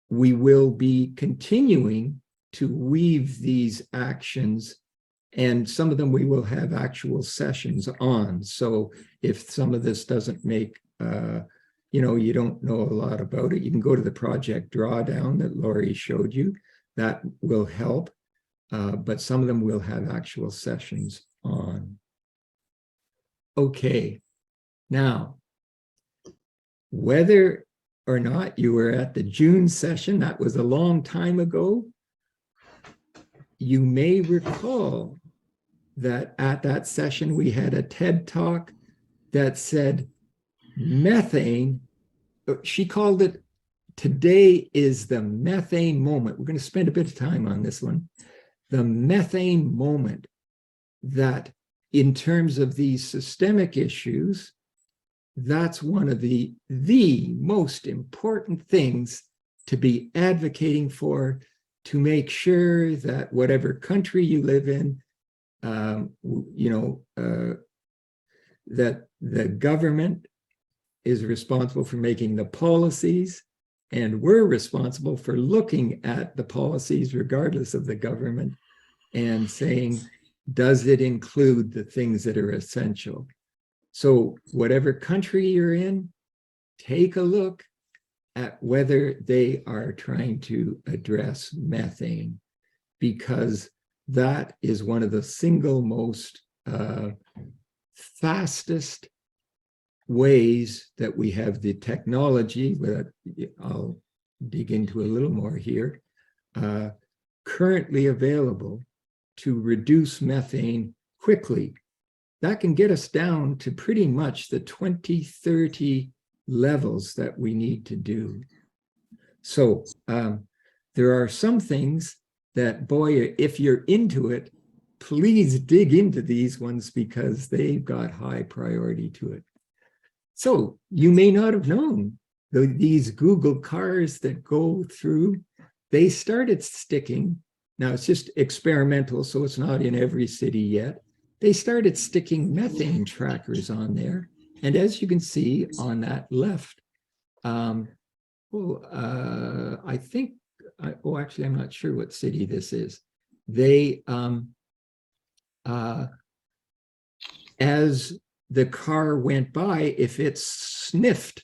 we will be continuing to weave these actions, and some of them we will have actual sessions on. So if some of this doesn't make, you don't know a lot about it, you can go to the project drawdown that Laurie showed you. That will help, but some of them will have actual sessions on. Okay, now, whether or not you were at the June session, that was a long time ago, you may recall that at that session we had a TED Talk that said methane, she called it, today is the methane moment. We're going to spend a bit of time on this one. The methane moment, that in terms of these systemic issues, that's one of the most important things to be advocating for, to make sure that whatever country you live in, that the government is responsible for making the policies, and we're responsible for looking at the policies regardless of the government and saying, does it include the things that are essential? So whatever country you're in, take a look at whether they are trying to address methane, because that is one of the single most fastest ways that we have the technology, that I'll dig into a little more here, currently available to reduce methane quickly. That can get us down to pretty much the 2030 levels that we need to do. So there are some things that, boy, if you're into it, please dig into these ones because they've got high priority to it. So you may not have known these Google cars that go through, they started sticking. Now it's just experimental, so it's not in every city yet. They started sticking methane trackers on there. And as you can see on that left, I think, actually, I'm not sure what city this is. They, as the car went by, if it sniffed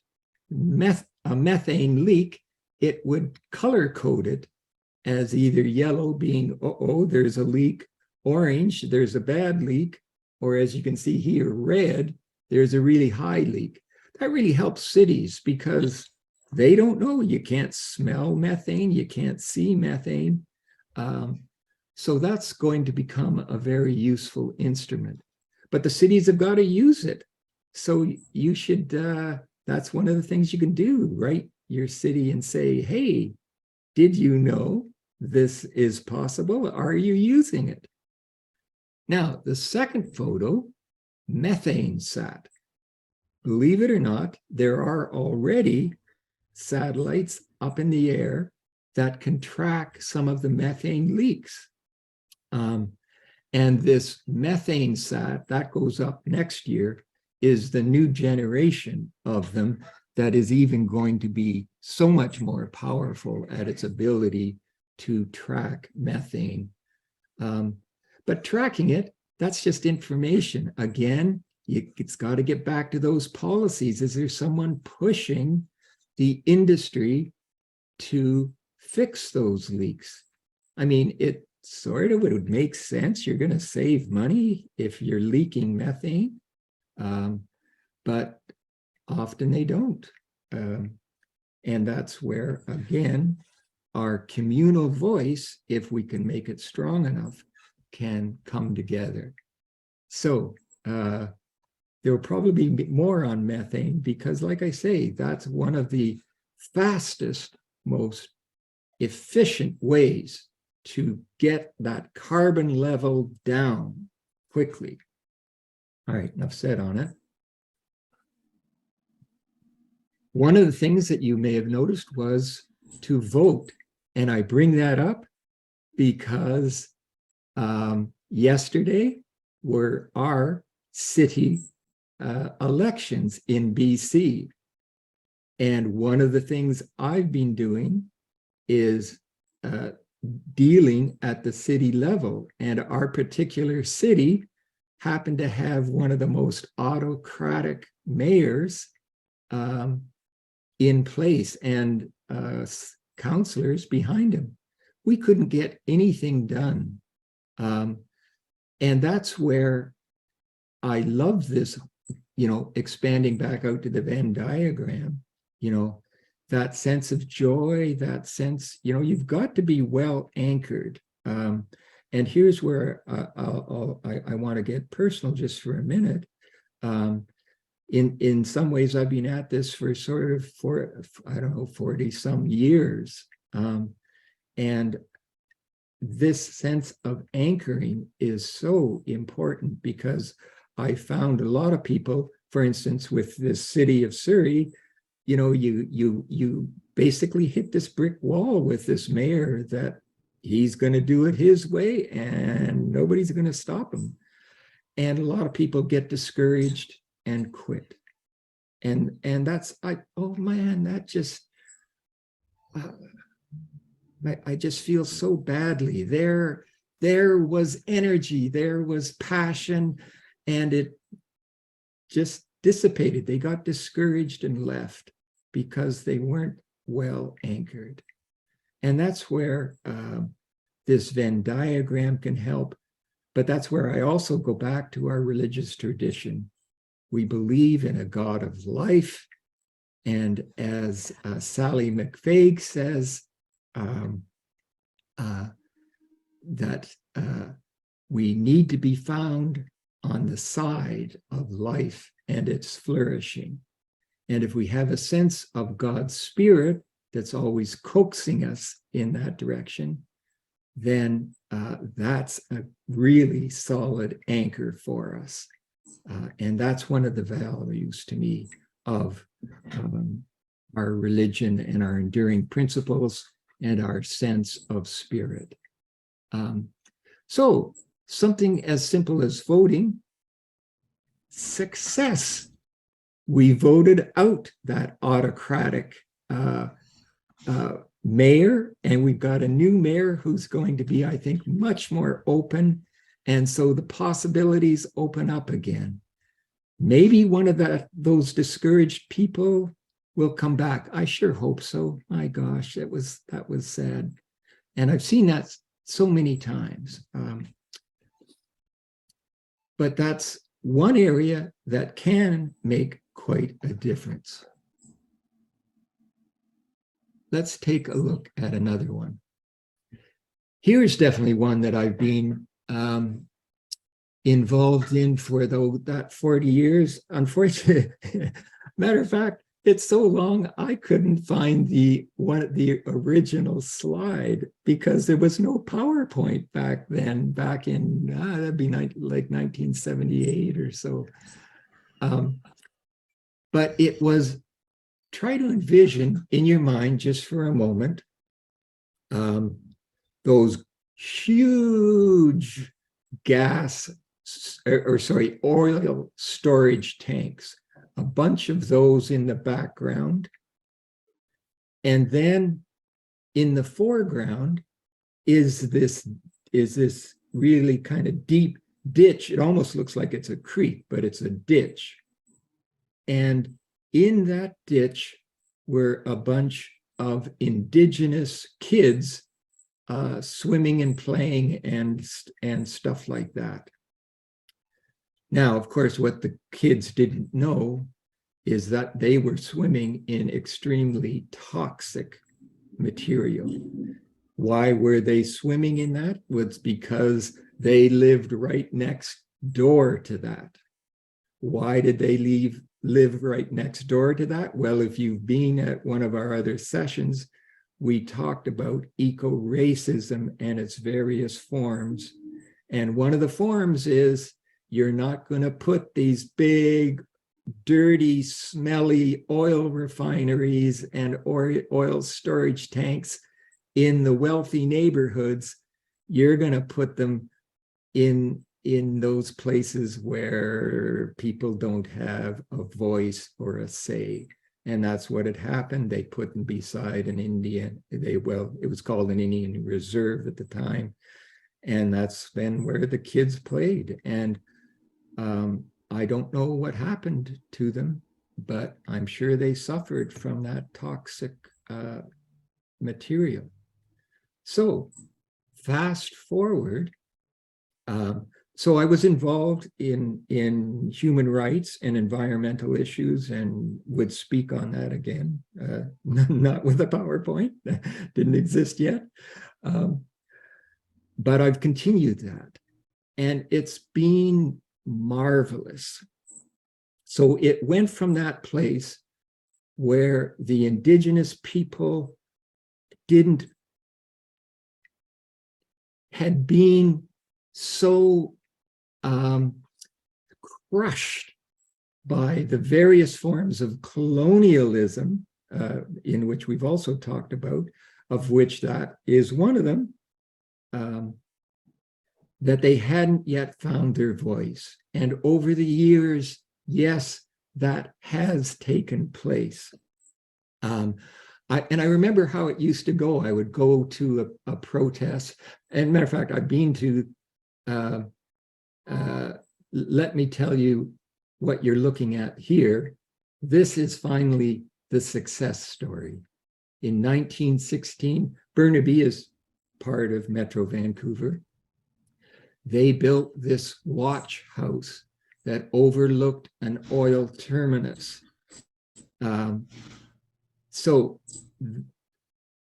a methane leak, it would color code it as either yellow being, oh, there's a leak, orange, there's a bad leak, or as you can see here, red, there's a really high leak. That really helps cities because they don't know. You can't smell methane, you can't see methane. So that's going to become a very useful instrument. But the cities have got to use it. So you should, that's one of the things you can do, write your city and say, hey, did you know this is possible? Are you using it? Now, the second photo, methane sat. Believe it or not, there are already satellites up in the air that can track some of the methane leaks. And this methane sat, that goes up next year, is the new generation of them that is even going to be so much more powerful at its ability to track methane. But tracking it, that's just information. Again, it's got to get back to those policies. Is there someone pushing the industry to fix those leaks? I mean, it sort of would make sense. You're going to save money if you're leaking methane, but often they don't. And that's where, again, our communal voice, if we can make it strong enough, can come together. So there will probably be more on methane because, like I say, that's one of the fastest, most efficient ways to get that carbon level down quickly. All right, enough said on it. One of the things that you may have noticed was to vote. And I bring that up because yesterday were our city elections in BC. And one of the things I've been doing is dealing at the city level. And our particular city happened to have one of the most autocratic mayors in place and councillors behind him. We couldn't get anything done. And that's where I love this, expanding back out to the Venn diagram, that sense of joy, that sense, you've got to be well anchored. And here's where I want to get personal just for a minute. In some ways, I've been at this for sort of, 40 some years. And this sense of anchoring is so important because I found a lot of people, for instance, with this city of Surrey, you basically hit this brick wall with this mayor that he's going to do it his way and nobody's going to stop him. And a lot of people get discouraged and quit. And that's, oh man, that just, I just feel so badly. There was energy, there was passion, and it just dissipated. They got discouraged and left because they weren't well anchored. And that's where this Venn diagram can help. But that's where I also go back to our religious tradition. We believe in a God of life. And as Sally McFaig says, that we need to be found on the side of life and its flourishing. And if we have a sense of God's Spirit that's always coaxing us in that direction, then that's a really solid anchor for us. And that's one of the values to me of our religion and our enduring principles and our sense of spirit. So something as simple as voting, success. We voted out that autocratic mayor, and we've got a new mayor who's going to be, I think, much more open. And so the possibilities open up again. Maybe one of those discouraged people will come back. I sure hope so. My gosh, that was sad. And I've seen that so many times. But that's one area that can make quite a difference. Let's take a look at another one. Here's definitely one that I've been involved in for that 40 years. Unfortunately, matter of fact, it's so long I couldn't find the original slide because there was no PowerPoint back then. Back in that'd be like 1978 or so. But it was, try to envision in your mind just for a moment those huge oil storage tanks, a bunch of those in the background. And then in the foreground is this really kind of deep ditch. It almost looks like it's a creek, but it's a ditch. And in that ditch were a bunch of indigenous kids swimming and playing and stuff like that. Now, of course, what the kids didn't know is that they were swimming in extremely toxic material. Why were they swimming in that? Was because they lived right next door to that. Why did they live right next door to that? Well, if you've been at one of our other sessions, we talked about eco-racism and its various forms. And one of the forms is you're not going to put these big, dirty, smelly oil refineries and oil storage tanks in the wealthy neighborhoods. You're going to put them in those places where people don't have a voice or a say. And that's what had happened. They put them beside an Indian, it was called an Indian reserve at the time. And that's then where the kids played. And I don't know what happened to them, but I'm sure they suffered from that toxic material. So fast forward, so I was involved in human rights and environmental issues and would speak on that again, not with a PowerPoint, didn't exist yet. But I've continued that, and it's been marvelous. So it went from that place where the indigenous people had been so crushed by the various forms of colonialism, in which we've also talked about, of which that is one of them, that they hadn't yet found their voice. And over the years, yes, that has taken place. I remember how it used to go. I would go to a protest. And matter of fact, I've been to, let me tell you what you're looking at here. This is finally the success story. In 1916, Burnaby is part of Metro Vancouver. They built this watch house that overlooked an oil terminus. So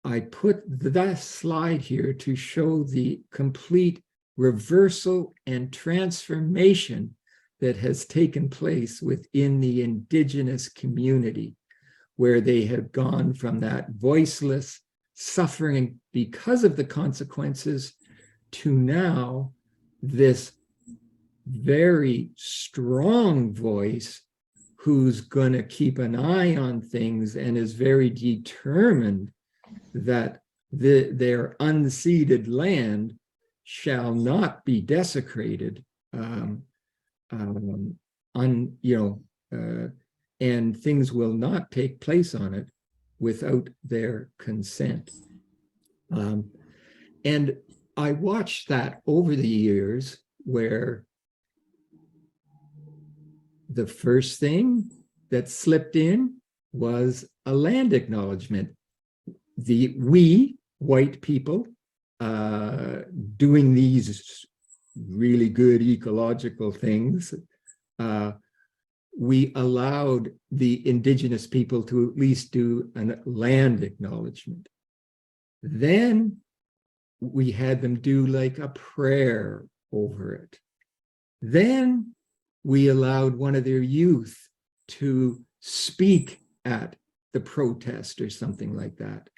I put that slide here to show the complete reversal and transformation that has taken place within the indigenous community, where they have gone from that voiceless suffering because of the consequences to now this very strong voice who's going to keep an eye on things and is very determined that their unceded land shall not be desecrated, and things will not take place on it without their consent. And I watched that over the years, where the first thing that slipped in was a land acknowledgement. We, white people, doing these really good ecological things, we allowed the indigenous people to at least do a land acknowledgement. Then we had them do like a prayer over it. Then we allowed one of their youth to speak at the protest or something like that.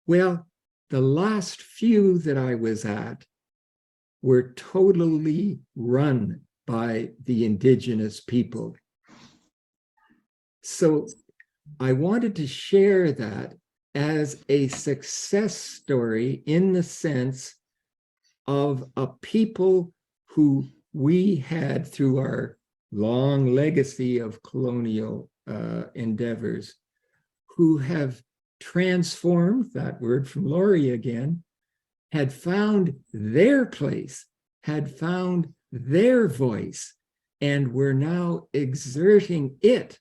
Well, the last few that I was at were totally run by the indigenous people. So I wanted to share that as a success story, in the sense of a people who we had, through our long legacy of colonial endeavors, who have transformed, that word from Laurie again, had found their place, had found their voice, and were now exerting it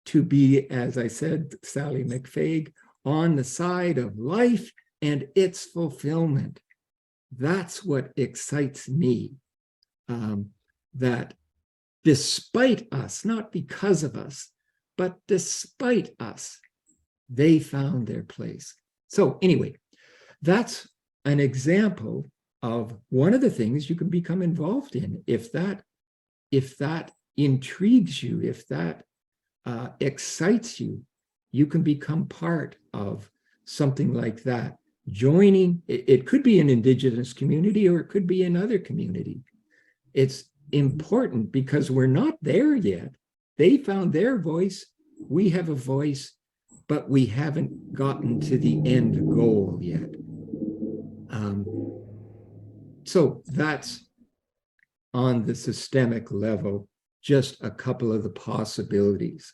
to be, as I said, Sally McFaig, on the side of life and its fulfillment. That's what excites me, that despite us, not because of us, but despite us, they found their place. So anyway, that's an example of one of the things you can become involved in. If that intrigues you, if that excites you, you can become part of something like that. Joining, it could be an indigenous community, or it could be another community. It's important because we're not there yet. They found their voice, we have a voice, but we haven't gotten to the end goal yet. So that's on the systemic level, just a couple of the possibilities.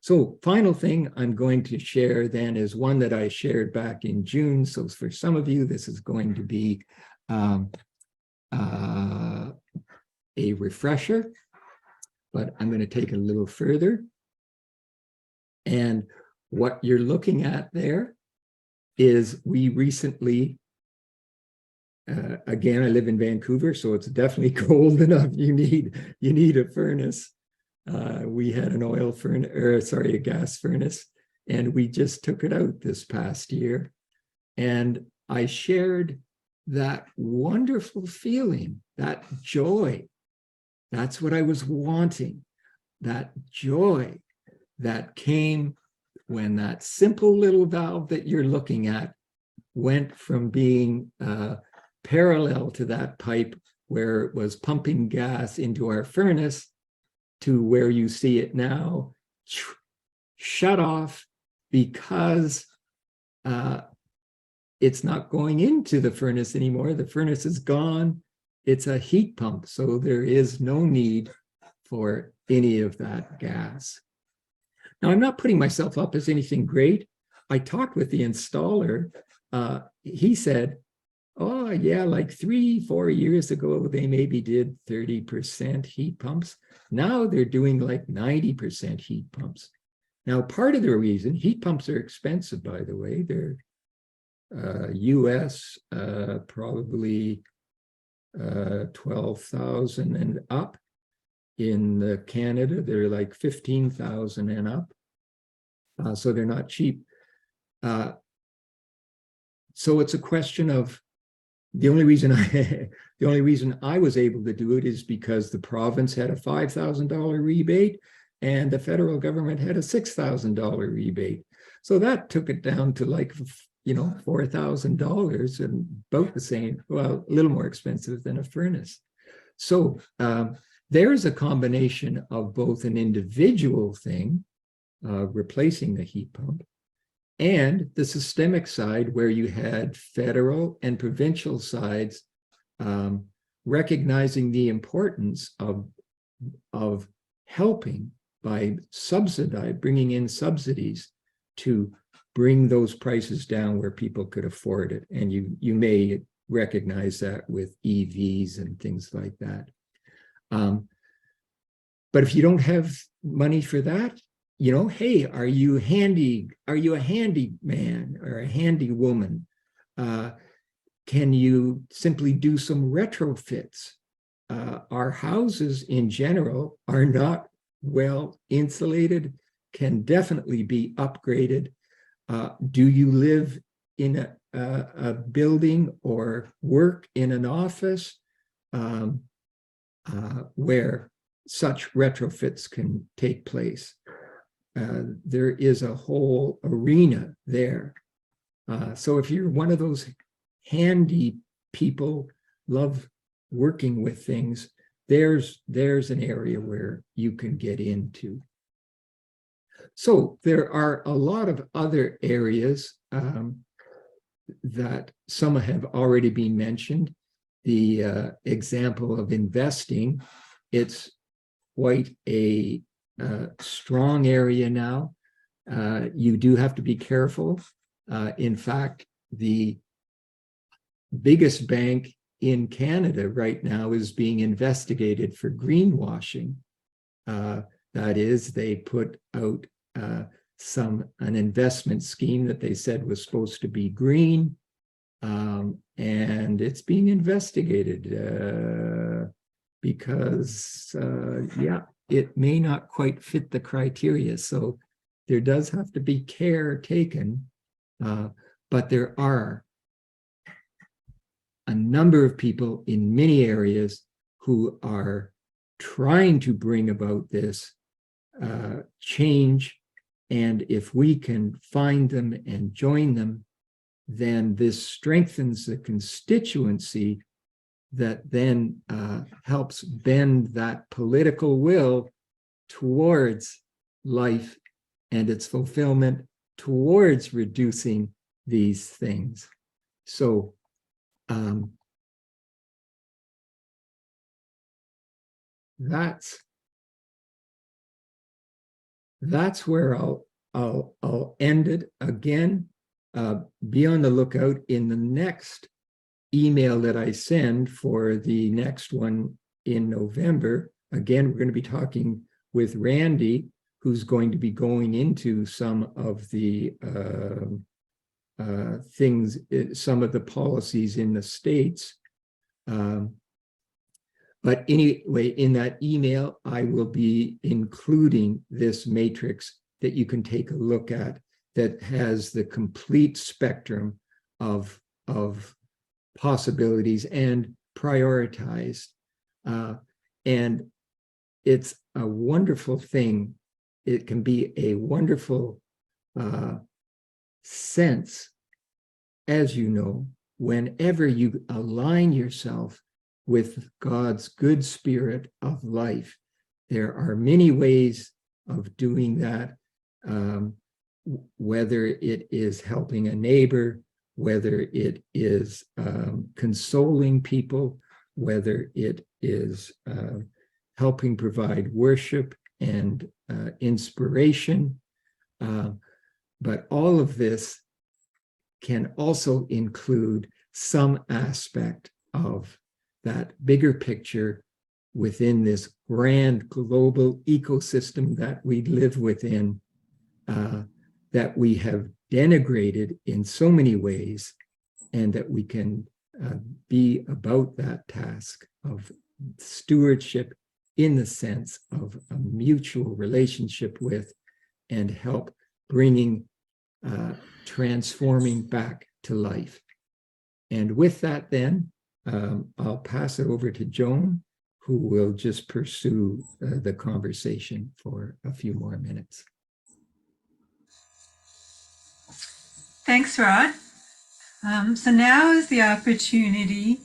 So final thing I'm going to share then is one that I shared back in June. So for some of you, this is going to be a refresher, but I'm going to take it a little further. And what you're looking at there is we recently, again, I live in Vancouver, so it's definitely cold enough. You need a furnace. We had an oil furnace, or sorry, a gas furnace, and we just took it out this past year. And I shared that wonderful feeling, that joy. That's what I was wanting, that joy that came when that simple little valve that you're looking at went from being parallel to that pipe where it was pumping gas into our furnace to where you see it now, shut off, because it's not going into the furnace anymore. The furnace is gone. It's a heat pump, so there is no need for any of that gas. Now, I'm not putting myself up as anything great. I talked with the installer. He said, oh, yeah, like 3-4 years ago, they maybe did 30% heat pumps. Now they're doing like 90% heat pumps. Now, part of the reason, heat pumps are expensive, by the way. They're US, probably 12,000 and up. In Canada, they're like 15,000 and up. So they're not cheap. So it's a question of, the only reason I was able to do it is because the province had a $5,000 rebate, and the federal government had a $6,000 rebate. So that took it down to like, $4,000 and about the same, well, a little more expensive than a furnace. So there's a combination of both an individual thing, replacing the heat pump, and the systemic side where you had federal and provincial sides recognizing the importance of helping by bringing in subsidies to bring those prices down where people could afford it. And you may recognize that with EVs and things like that. But if you don't have money for that, hey, are you a handy man or a handy woman? Can you simply do some retrofits? Our houses in general are not well insulated, can definitely be upgraded. Do you live in a building or work in an office where such retrofits can take place? There is a whole arena there. So if you're one of those handy people, love working with things, there's an area where you can get into. So there are a lot of other areas that some have already been mentioned. The example of investing, it's quite a strong area now. You do have to be careful. In fact, the biggest bank in Canada right now is being investigated for greenwashing. That is, they put out an investment scheme that they said was supposed to be green, and it's being investigated because, it may not quite fit the criteria. So there does have to be care taken, but there are a number of people in many areas who are trying to bring about this change. And if we can find them and join them, then this strengthens the constituency that then helps bend that political will towards life and its fulfillment, towards reducing these things. So that's where I'll end it. Again, be on the lookout in the next email that I send for the next one in November. Again, we're going to be talking with Randy, who's going to be going into some of the things, some of the policies in the States. But anyway, in that email, I will be including this matrix that you can take a look at that has the complete spectrum of possibilities and prioritized. And it's a wonderful thing. It can be a wonderful sense, as you know, whenever you align yourself with God's good spirit of life. There are many ways of doing that, whether it is helping a neighbor, whether it is consoling people, whether it is helping provide worship and inspiration. But all of this can also include some aspect of that bigger picture within this grand global ecosystem that we live within, that we have denigrated in so many ways, and that we can be about that task of stewardship in the sense of a mutual relationship with, and help bringing, transforming back to life. And with that then, I'll pass it over to Joan, who will just pursue the conversation for a few more minutes. Thanks, Rod. So now is the opportunity,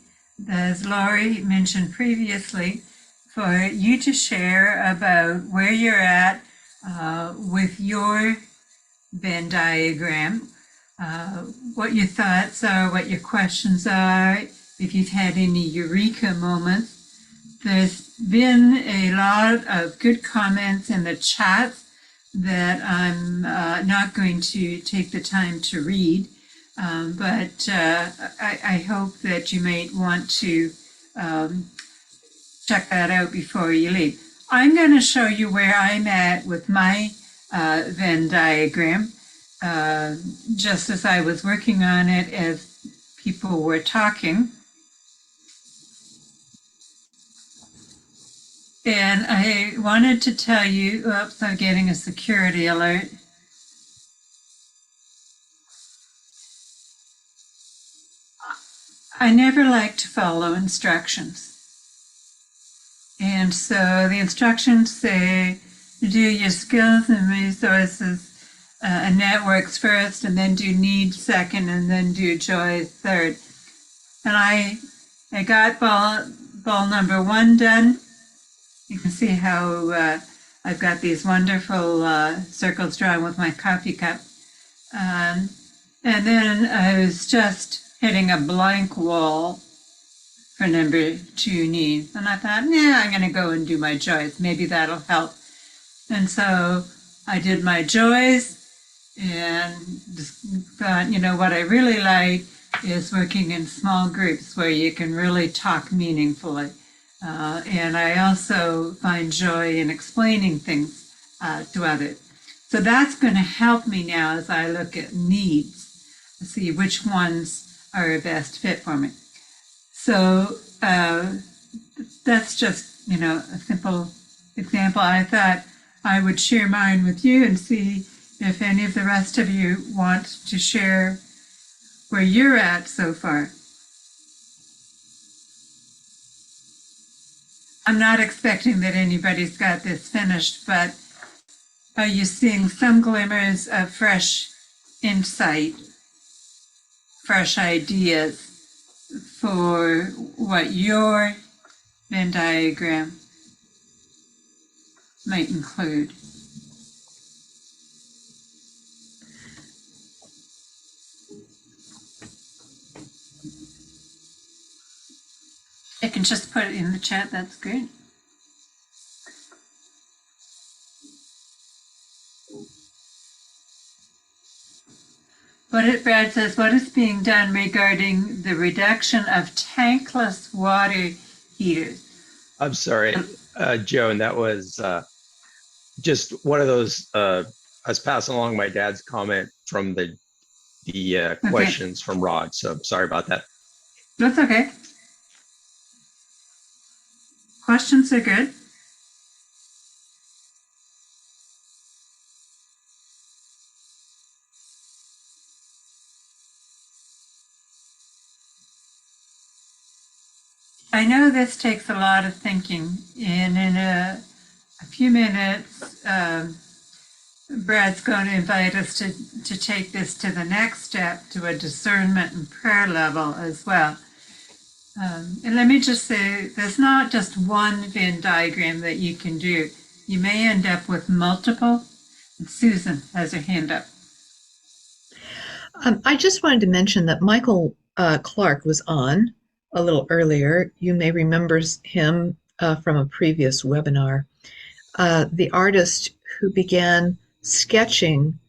as Laurie mentioned previously, for you to share about where you're at with your Venn diagram, what your thoughts are, what your questions are, if you've had any eureka moments. There's been a lot of good comments in the chat that I'm not going to take the time to read, but I hope that you might want to check that out before you leave. I'm going to show you where I'm at with my Venn diagram, just as I was working on it as people were talking. And I wanted to tell you, oops, I'm getting a security alert. I never like to follow instructions. And so the instructions say, do your skills and resources and networks first, and then do needs second, and then do joy third. And I got ball number 1 done. You can see how I've got these wonderful circles drawn with my coffee cup. And then I was just hitting a blank wall for number 2 needs. And I thought, nah, I'm going to go and do my joys. Maybe that'll help. And so I did my joys and just thought, you know, what I really like is working in small groups where you can really talk meaningfully. And I also find joy in explaining things to others. So that's going to help me now as I look at needs to see which ones are a best fit for me. So that's just, you know, a simple example. I thought I would share mine with you and see if any of the rest of you want to share where you're at so far. I'm not expecting that anybody's got this finished, but are you seeing some glimmers of fresh insight, fresh ideas for what your Venn diagram might include? I can just put it in the chat, that's great. Brad says, what is being done regarding the reduction of tankless water heaters? I'm sorry, Joan, that was just one of those, I was passing along my dad's comment from the questions from Rod. So sorry about that. That's okay. Questions are good. I know this takes a lot of thinking, and in a few minutes, Brad's going to invite us to take this to the next step, to a discernment and prayer level as well. And let me just say, there's not just one Venn diagram that you can do. You may end up with multiple. And Susan has her hand up. I just wanted to mention that Michael Clark was on a little earlier. You may remember him from a previous webinar. The artist who began sketching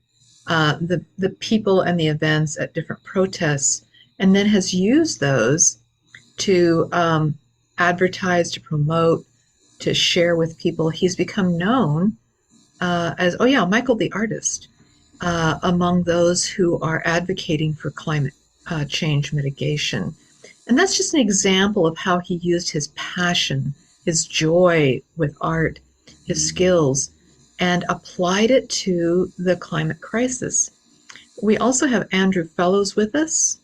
the people and the events at different protests, and then has used those to advertise, to promote, to share with people. He's become known as, oh yeah, Michael the artist, among those who are advocating for climate change mitigation. And that's just an example of how he used his passion, his joy with art, his skills, and applied it to the climate crisis. We also have Andrew Fellows with us,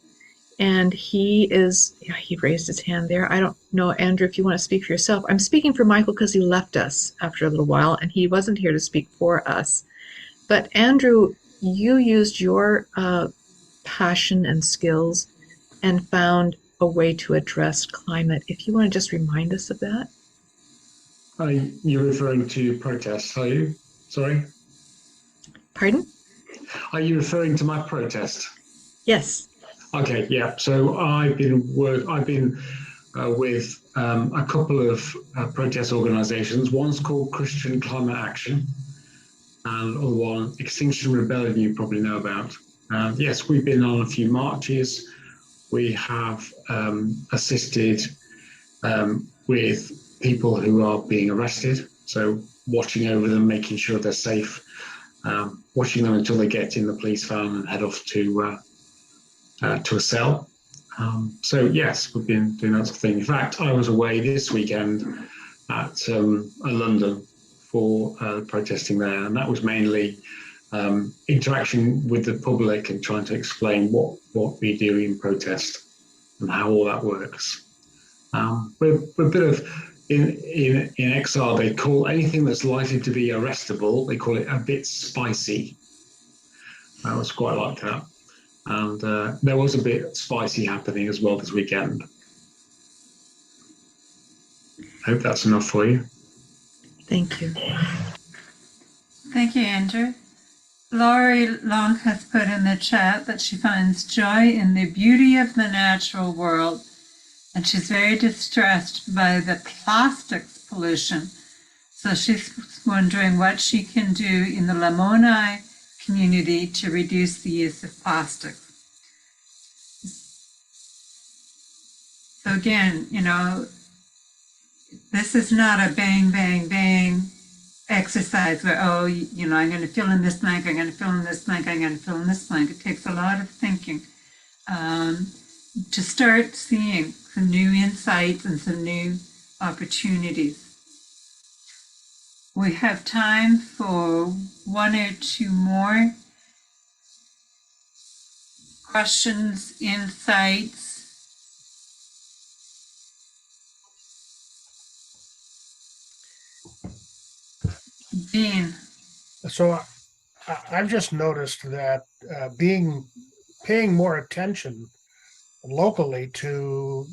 And he raised his hand there. I don't know, Andrew, if you want to speak for yourself. I'm speaking for Michael because he left us after a little while and he wasn't here to speak for us. But Andrew, you used your passion and skills and found a way to address climate. If you want to just remind us of that. You're referring to protests, are you? Sorry? Pardon? Are you referring to my protest? Yes. Okay, yeah. So I've been with a couple of protest organisations. One's called Christian Climate Action, and the other one, Extinction Rebellion, you probably know about. Yes, we've been on a few marches. We have assisted with people who are being arrested, so watching over them, making sure they're safe, watching them until they get in the police van and head off to a cell. So yes, we've been doing that sort of thing. In fact, I was away this weekend at London for protesting there, and that was mainly interaction with the public and trying to explain what we do in protest and how all that works. We're a bit of in exile. They call anything that's likely to be arrestable, they call it a bit spicy. I was quite like that. And there was a bit spicy happening as well this weekend. I hope that's enough for you. Thank you. Thank you, Andrew. Laurie Long has put in the chat that she finds joy in the beauty of the natural world, and she's very distressed by the plastics pollution. So she's wondering what she can do in the Lamoni community to reduce the use of plastics. So again, this is not a bang, bang, bang exercise where, I'm going to fill in this blank, I'm going to fill in this blank, I'm going to fill in this blank. It takes a lot of thinking to start seeing some new insights and some new opportunities. We have time for one or two more questions, insights. Dean. So I've just noticed that paying more attention locally to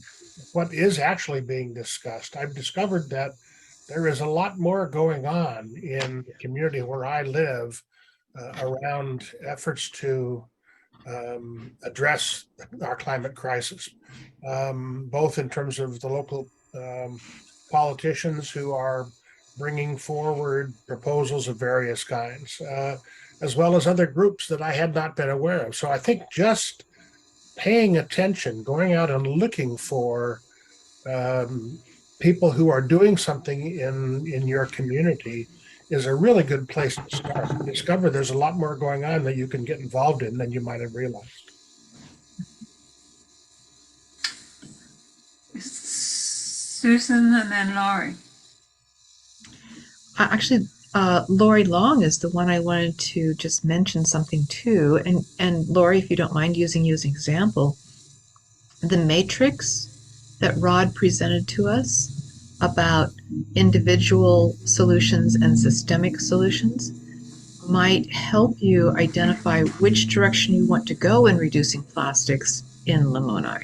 what is actually being discussed. I've discovered that there is a lot more going on in the community where I live around efforts to address our climate crisis, both in terms of the local politicians who are bringing forward proposals of various kinds, as well as other groups that I had not been aware of. So I think just paying attention, going out and looking for people who are doing something in your community is a really good place to start. Discover there's a lot more going on that you can get involved in than you might have realized. Susan and then Laurie. Actually, Laurie Long is the one I wanted to just mention something to. And Laurie, if you don't mind using you as an example, the matrix that Rod presented to us about individual solutions and systemic solutions might help you identify which direction you want to go in reducing plastics in Lamoni.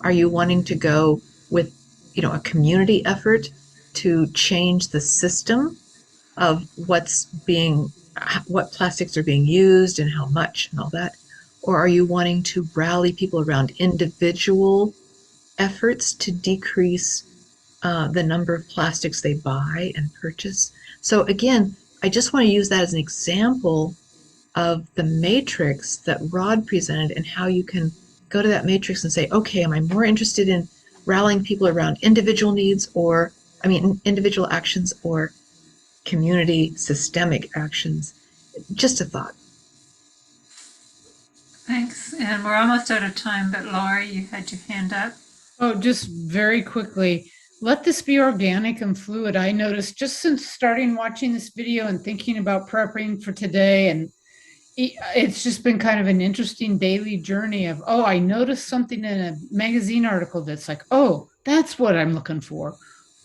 Are you wanting to go with, a community effort to change the system of what plastics are being used and how much and all that? Or are you wanting to rally people around individual efforts to decrease the number of plastics they buy and purchase? So again, I just want to use that as an example of the matrix that Rod presented and how you can go to that matrix and say, okay, am I more interested in rallying people around individual needs individual actions or community systemic actions? Just a thought. Thanks. And we're almost out of time, but Laurie, you had your hand up. Oh, just very quickly, let this be organic and fluid. I noticed just since starting watching this video and thinking about prepping for today and it's just been kind of an interesting daily journey of, oh, I noticed something in a magazine article that's like, oh, that's what I'm looking for.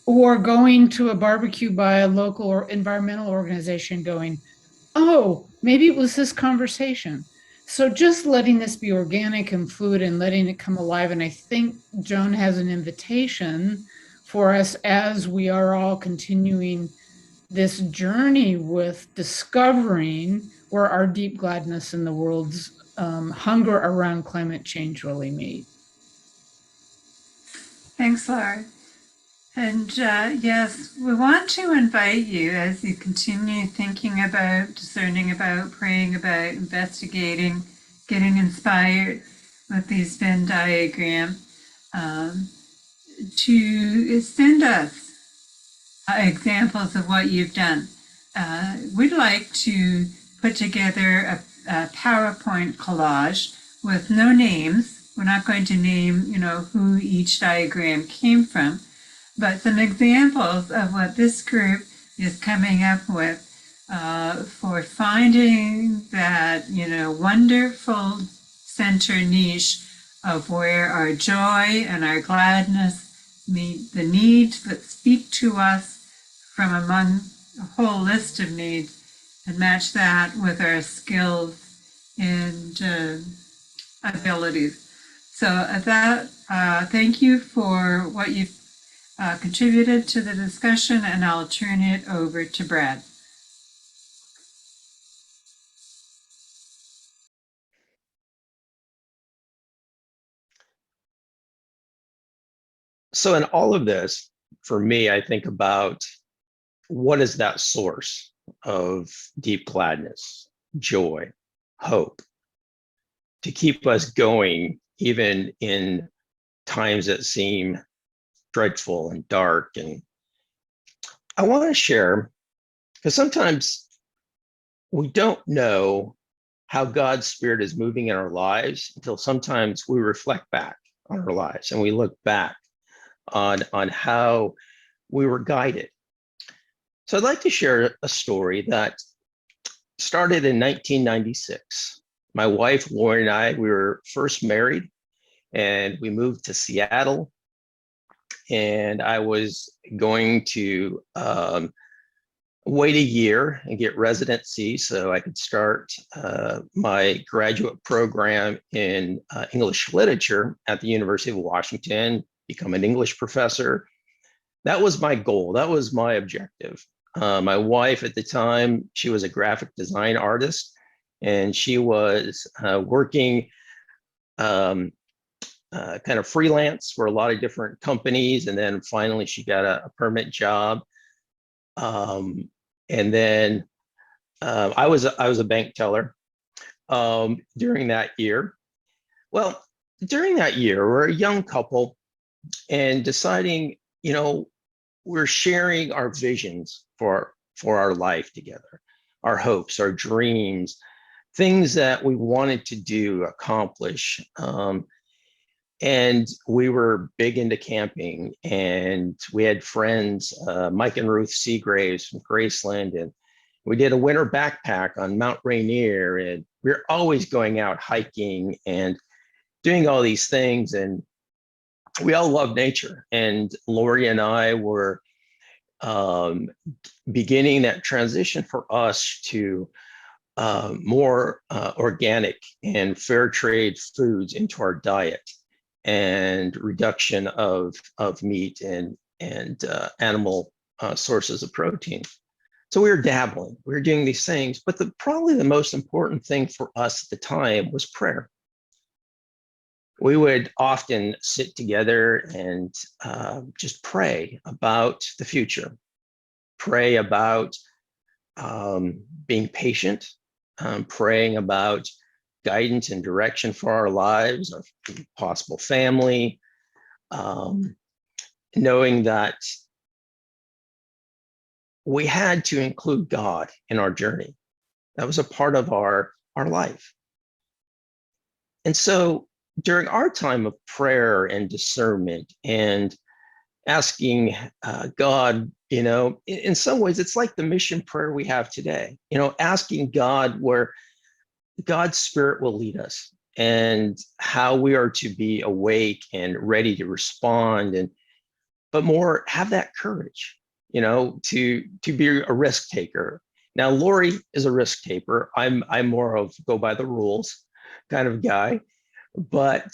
Or going to a barbecue by a local or environmental organization going, oh, maybe it was this conversation. So just letting this be organic and fluid and letting it come alive. And I think Joan has an invitation for us as we are all continuing this journey with discovering where our deep gladness and the world's hunger around climate change really meet. Thanks, Laura. And yes, we want to invite you as you continue thinking about, discerning about, praying about, investigating, getting inspired with these Venn diagram, to send us examples of what you've done. We'd like to put together a PowerPoint collage with no names. We're not going to name, who each diagram came from, but some examples of what this group is coming up with for finding that, wonderful center niche of where our joy and our gladness meet the needs that speak to us from among a whole list of needs, and match that with our skills and abilities. So thank you for what you've contributed to the discussion, and I'll turn it over to Brad. So in all of this, for me, I think about what is that source of deep gladness, joy, hope, to keep us going even in times that seem dreadful and dark. And I want to share, because sometimes we don't know how God's Spirit is moving in our lives until sometimes we reflect back on our lives and we look back on how we were guided. So I'd like to share a story that started in 1996. My wife, Lori, and I, we were first married, and we moved to Seattle. And I was going to wait a year and get residency so I could start my graduate program in English literature at the University of Washington, become an English professor. That was my goal. That was my objective. My wife at the time, she was a graphic design artist, and she was working kind of freelance for a lot of different companies. And then finally she got a permanent job. And then I was a bank teller during that year. Well, during that year, we're a young couple and deciding, we're sharing our visions for our life together, our hopes, our dreams, things that we wanted to do, accomplish. And we were big into camping, and we had friends, Mike and Ruth Seagraves from Graceland, and we did a winter backpack on Mount Rainier, and we were always going out hiking and doing all these things. And we all love nature. And Lori and I were beginning that transition for us to more organic and fair trade foods into our diet, and reduction of meat and animal sources of protein. So we were dabbling, we were doing these things, but probably the most important thing for us at the time was prayer. We would often sit together and just pray about the future, pray about being patient, praying about guidance and direction for our lives, our possible family, knowing that we had to include God in our journey. That was a part of our life. And so during our time of prayer and discernment and asking God, in some ways, it's like the mission prayer we have today, asking God where God's Spirit will lead us, and how we are to be awake and ready to respond, and but more have that courage, to be a risk taker. Now, Lori is a risk taker. I'm more of go by the rules kind of guy, but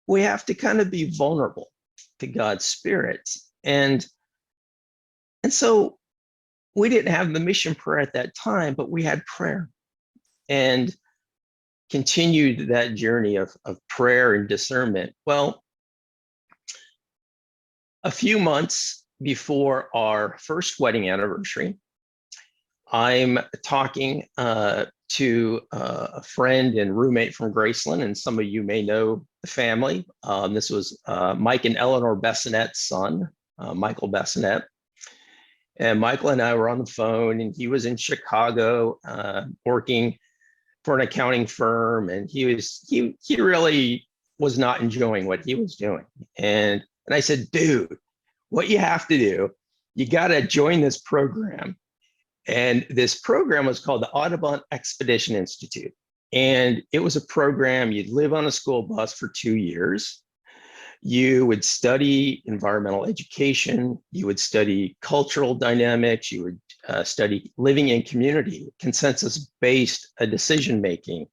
we have to kind of be vulnerable to God's Spirit, and so we didn't have the mission prayer at that time, but we had prayer, and continued that journey of prayer and discernment. Well, a few months before our first wedding anniversary, I'm talking to a friend and roommate from Graceland, and some of you may know the family. This was Mike and Eleanor Bessonet's son, Michael Bessonet. And Michael and I were on the phone, and he was in Chicago working for an accounting firm, and he really was not enjoying what he was doing. And I said, dude, what you have to do, you got to join this program. And this program was called the Audubon Expedition Institute. And it was a program, you'd live on a school bus for 2 years. You would study environmental education. You would study cultural dynamics. You would study living in community, consensus-based decision-making.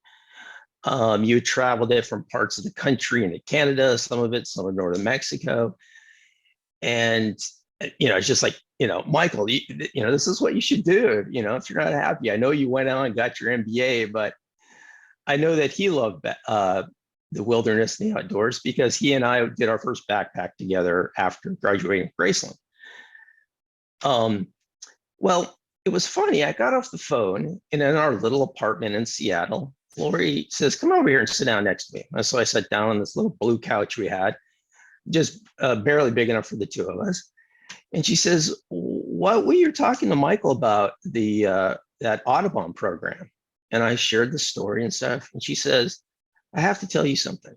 You would travel different parts of the country into Canada, some of northern Mexico. And, it's just like, Michael, this is what you should do. If you're not happy, I know you went out and got your MBA, but I know that he loved the wilderness and the outdoors, because he and I did our first backpack together after graduating from Graceland. Well, it was funny. I got off the phone, and in our little apartment in Seattle, Lori says, come over here and sit down next to me. And so I sat down on this little blue couch we had, just barely big enough for the two of us. And she says, what were you talking to Michael about that Audubon program? And I shared the story and stuff. And she says, I have to tell you something.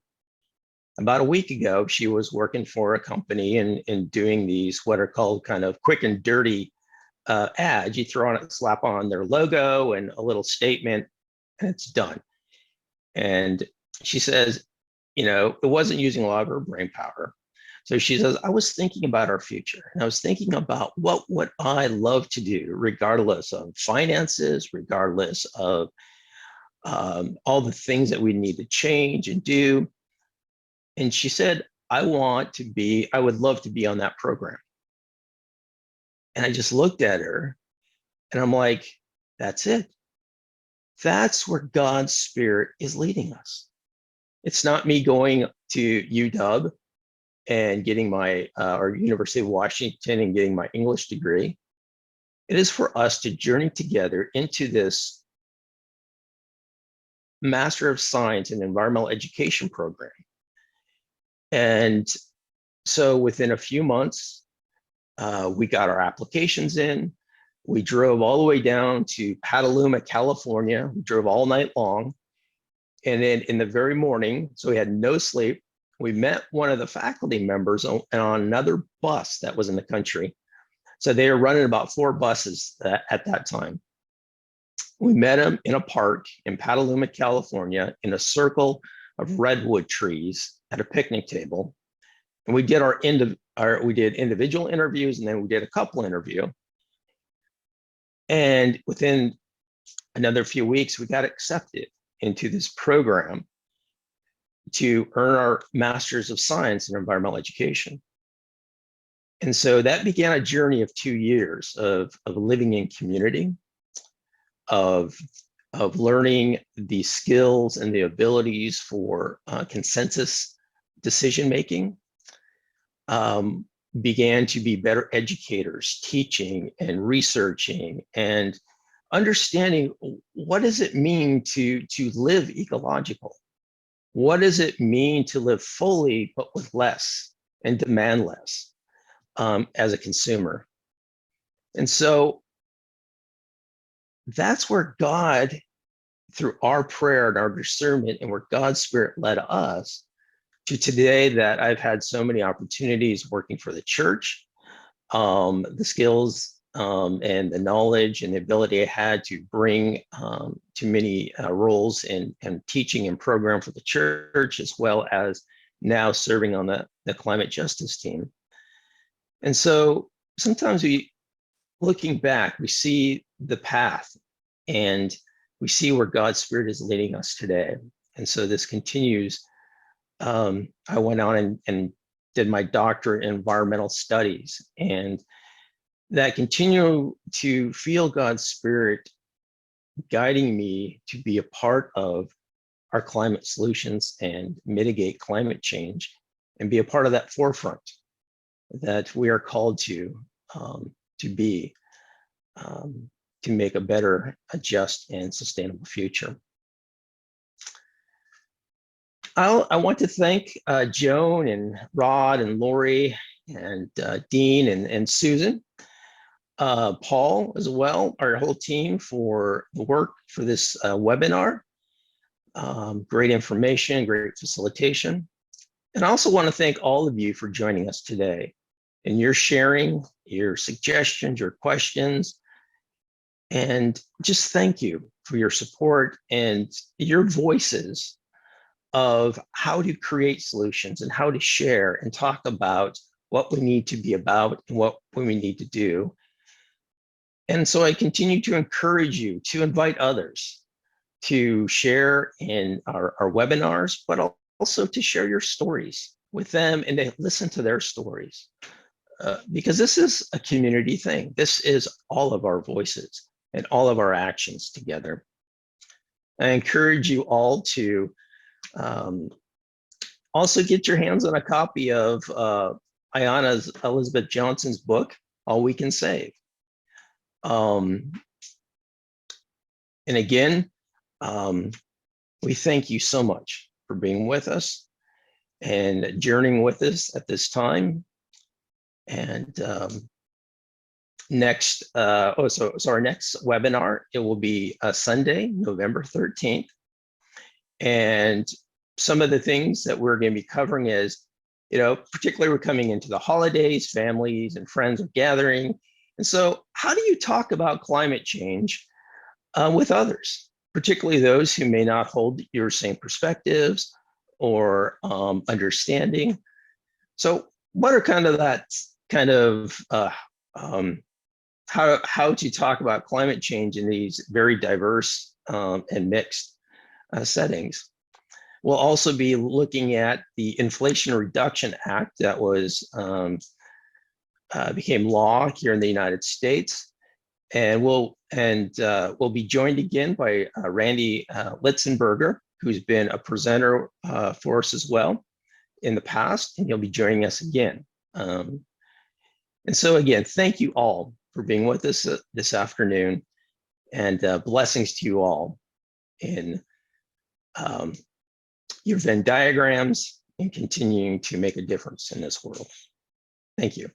About a week ago, she was working for a company and doing these what are called kind of quick and dirty ads. You throw on it, slap on their logo and a little statement, and it's done. And she says, it wasn't using a lot of her brain power. So she says, I was thinking about our future, and I was thinking about what would I love to do, regardless of finances, regardless of all the things that we need to change and do. And she said, I would love to be on that program. And I just looked at her, and I'm like, that's it. That's where God's Spirit is leading us. It's not me going to UW and getting my, or University of Washington and getting my English degree. It is for us to journey together into this Master of Science in Environmental Education program. And so within a few months, we got our applications in. We drove all the way down to Petaluma, California. We drove all night long. And then in the very morning, so we had no sleep, we met one of the faculty members on another bus that was in the country. So they were running about 4 buses at that time. We met him in a park in Petaluma, California, in a circle of redwood trees at a picnic table. And we did we did individual interviews, and then we did a couple interview. And within another few weeks, we got accepted into this program to earn our Masters of Science in Environmental Education. And so that began a journey of 2 years of living in community, of learning the skills and the abilities for consensus decision-making, began to be better educators, teaching and researching and understanding what does it mean to live ecological? What does it mean to live fully, but with less and demand less as a consumer? And so that's where God, through our prayer and our discernment, and where God's Spirit led us to today, that I've had so many opportunities working for the church, the skills and the knowledge and the ability I had to bring to many roles in teaching and program for the church, as well as now serving on the climate justice team. And so sometimes looking back, we see the path and we see where God's Spirit is leading us today. And so this continues. I went on and did my doctorate in environmental studies, and that continue to feel God's Spirit guiding me to be a part of our climate solutions and mitigate climate change and be a part of that forefront that we are called to be, to make a better, a just, and sustainable future. I want to thank Joan and Rod and Lori and Dean and Susan, Paul as well, our whole team for the work for this webinar. Great information, great facilitation. And I also want to thank all of you for joining us today and your sharing, your suggestions, your questions, and just thank you for your support and your voices of how to create solutions and how to share and talk about what we need to be about and what we need to do. And so I continue to encourage you to invite others to share in our webinars, but also to share your stories with them and to listen to their stories. Because this is a community thing. This is all of our voices and all of our actions together. I encourage you all to also get your hands on a copy of Ayana's Elizabeth Johnson's book, All We Can Save. And again, we thank you so much for being with us and journeying with us at this time. And next, so our next webinar, it will be Sunday, November 13th. And some of the things that we're going to be covering is, particularly we're coming into the holidays, families and friends are gathering. And so how do you talk about climate change with others, particularly those who may not hold your same perspectives or understanding? So what are how to talk about climate change in these very diverse and mixed settings? We'll also be looking at the Inflation Reduction Act that was became law here in the United States, and we'll be joined again by Randy Litzenberger, who's been a presenter for us as well in the past, and he'll be joining us again. And so again, thank you all for being with us this afternoon, and blessings to you all in your Venn diagrams and continuing to make a difference in this world. Thank you.